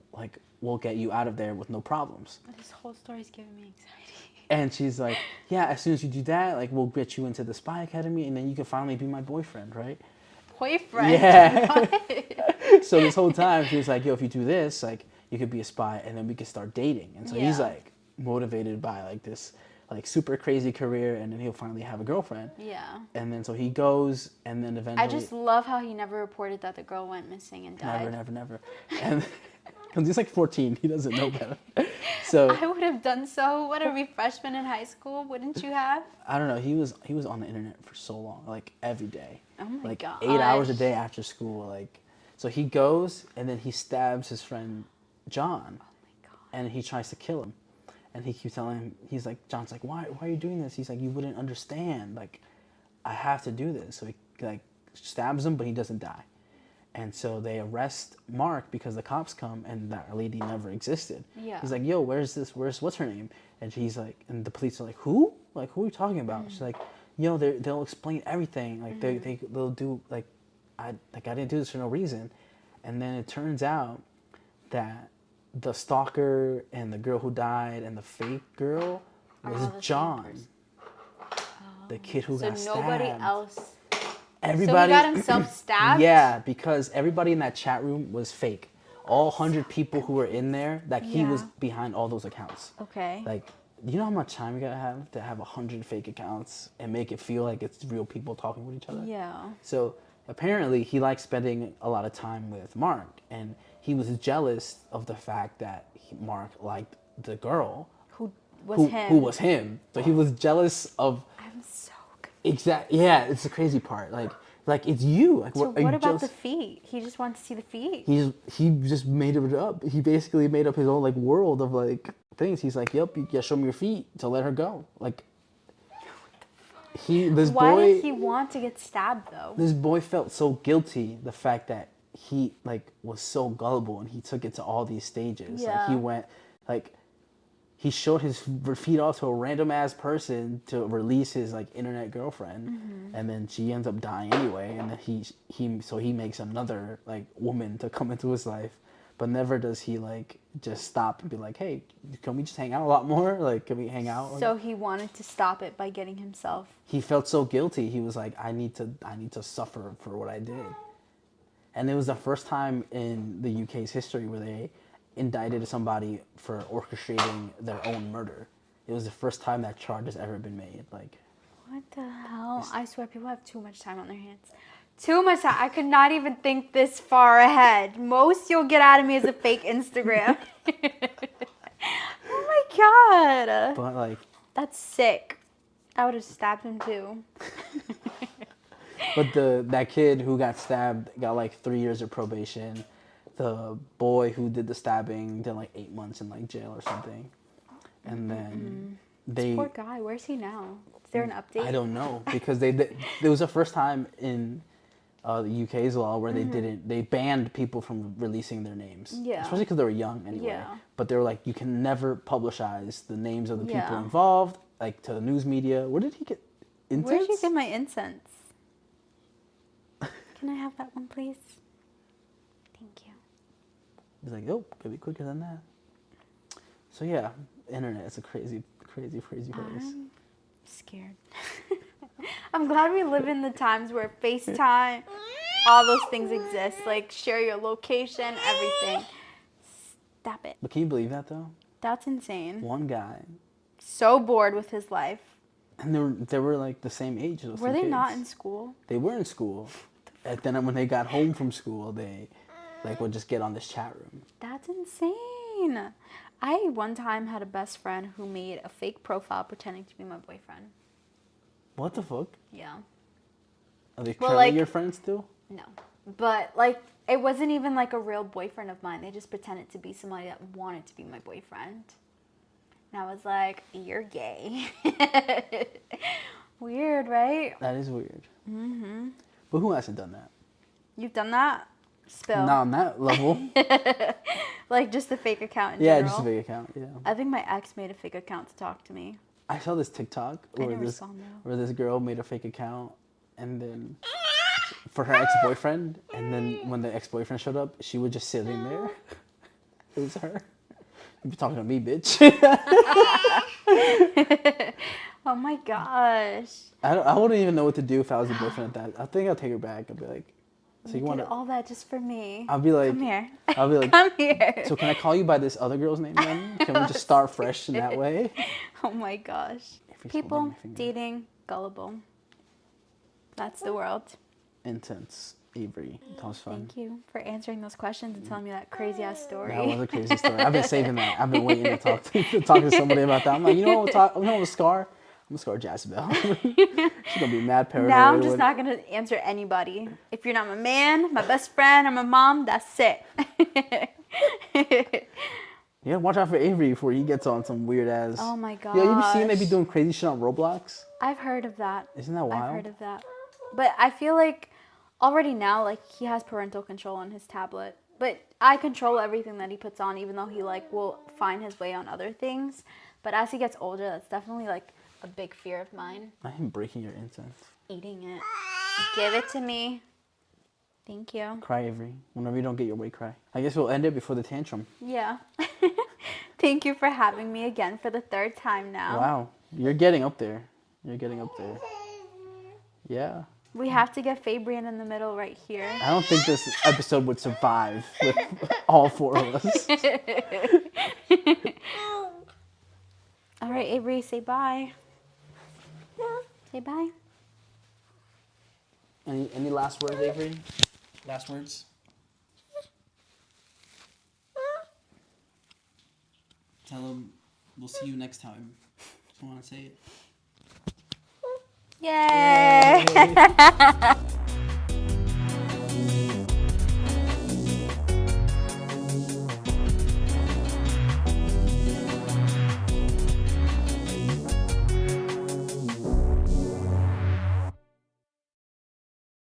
we'll get you out of there with no problems. This whole story's giving me anxiety. And she's like, yeah, as soon as you do that, like, we'll get you into the spy academy, and then you can finally be my boyfriend, right? Boyfriend? Yeah. So this whole time, she was like, yo, if you do this, like, you could be a spy, and then we could start dating. And so he's like motivated by like this like super crazy career, and then he'll finally have a girlfriend. Yeah. And then so he goes, and then eventually. I just love how he never reported that the girl went missing and died. Never. And because he's like 14, he doesn't know better. So I would have done so. What, are we freshmen in high school? Wouldn't you have? I don't know. He was on the internet for so long, like every day. Oh my god. 8 hours a day after school, like. So he goes, and then he stabs his friend John. Oh my god. And he tries to kill him. And he keeps telling him, he's like, John's like, why are you doing this? He's like, you wouldn't understand. Like, I have to do this. So he like stabs him, but he doesn't die. And so they arrest Mark because the cops come and that lady never existed. Yeah. He's like, yo, what's her name? And she's like, and the police are like, who? Like, who are you talking about? She's like, yo, they'll explain everything. Like, they'll do, like, I didn't do this for no reason. And then it turns out that the stalker and the girl who died and the fake girl was John. The kid who got stabbed. So nobody else. Everybody, so he got himself stabbed? Yeah, because everybody in that chat room was fake. All 100 people who were in there, like he was behind all those accounts. Okay. Like, you know how much time you gotta have 100 fake accounts and make it feel like it's real people talking with each other? Yeah. So apparently he liked spending a lot of time with Mark, and he was jealous of the fact that Mark liked the girl who was him. So he was jealous of. I'm so confused. Exactly. Yeah, it's the crazy part. Like it's you. Like, so what about the feet? He just wanted to see the feet. He just made it up. He basically made up his own like world of like things. He's like, yep, you gotta show me your feet to let her go. Like Why did he want to get stabbed though? This boy felt so guilty. The fact that he like was so gullible and he took it to all these stages. Yeah. Like he went like. He showed his feet off to a random ass person to release his like internet girlfriend, and then she ends up dying anyway. And then he makes another like woman to come into his life, but never does he like just stop and be like, hey, can we just hang out a lot more? Like, can we hang out? So he wanted to stop it by getting himself. He felt so guilty. He was like, I need to suffer for what I did. And it was the first time in the UK's history where they indicted somebody for orchestrating their own murder. It was the first time that charge has ever been made. Like, what the hell? I swear people have too much time on their hands. Too much time. I could not even think this far ahead. Most you'll get out of me is a fake Instagram. Oh my god. But like, that's sick. I would have stabbed him too. But that kid who got stabbed got like 3 years of probation. The boy who did the stabbing did like 8 months in like jail or something. And then this poor guy, where's he now? Is there an update? I don't know, because it was the first time in the UK's law where they banned people from releasing their names. Yeah. Especially because they were young anyway. Yeah. But they were like, you can never publicize the names of the people involved, like to the news media. Where did he get incense? Where did you get my incense? Can I have that one, please? Thank you. He's like, oh, could be quicker than that. So yeah, internet is a crazy place. I'm scared. I'm glad we live in the times where FaceTime, all those things exist. Like share your location, everything. Stop it. But can you believe that though? That's insane. One guy. So bored with his life. And they were like the same age. Those were they kids. not in school? They were in school. And then when they got home from school, they like would just get on this chat room. That's insane. I one time had a best friend who made a fake profile pretending to be my boyfriend. What the fuck? Yeah. Are they currently your friends still? No. But like it wasn't even like a real boyfriend of mine. They just pretended to be somebody that wanted to be my boyfriend. And I was like, you're gay. Weird, right? That is weird. Mm-hmm. But who hasn't done that? You've done that? Spill. Not on that level. Like just a fake account in general? Yeah, just a fake account, yeah. I think my ex made a fake account to talk to me. I saw this TikTok where this girl made a fake account and then for her ex-boyfriend, and then when the ex-boyfriend showed up, she was just sitting there. It was her. You be talking to me, bitch. Oh my gosh. I wouldn't even know what to do if I was a boyfriend at that. I think I'll take her back. I'll be like, so you want to all that just for me? I'll be like, come here. I'll be like, come here. So can I call you by this other girl's name then? Can we just start fresh in that way? Oh my gosh. People dating gullible. That's the world. Intense. Avery. That was fun. Thank you for answering those questions and telling me that crazy ass story. That was a crazy story. I've been saving that. I've been waiting to talk to somebody about that. I'm like, you know what? I'm gonna scar. I'm gonna scar Jasabel. She's gonna be mad paranoid. Now I'm just not gonna answer anybody. If you're not my man, my best friend, or my mom, that's it. Yeah, watch out for Avery before he gets on some weird ass. Oh my god. Yeah, you be seeing they be doing crazy shit on Roblox? I've heard of that. Isn't that wild? I've heard of that. But I feel like already now, like, he has parental control on his tablet. But I control everything that he puts on, even though he, like, will find his way on other things. But as he gets older, that's definitely, like, a big fear of mine. I am breaking your incense. Eating it. Give it to me. Thank you. Cry, Avery. Whenever you don't get your way, cry. I guess we'll end it before the tantrum. Yeah. Thank you for having me again for the 3rd time now. Wow. You're getting up there. You're getting up there. Yeah. We have to get Fabian in the middle right here. I don't think this episode would survive with all 4 of us. All right, Avery, say bye. Say bye. Any last words, Avery? Last words? Tell him we'll see you next time. Just want to say it. Yay!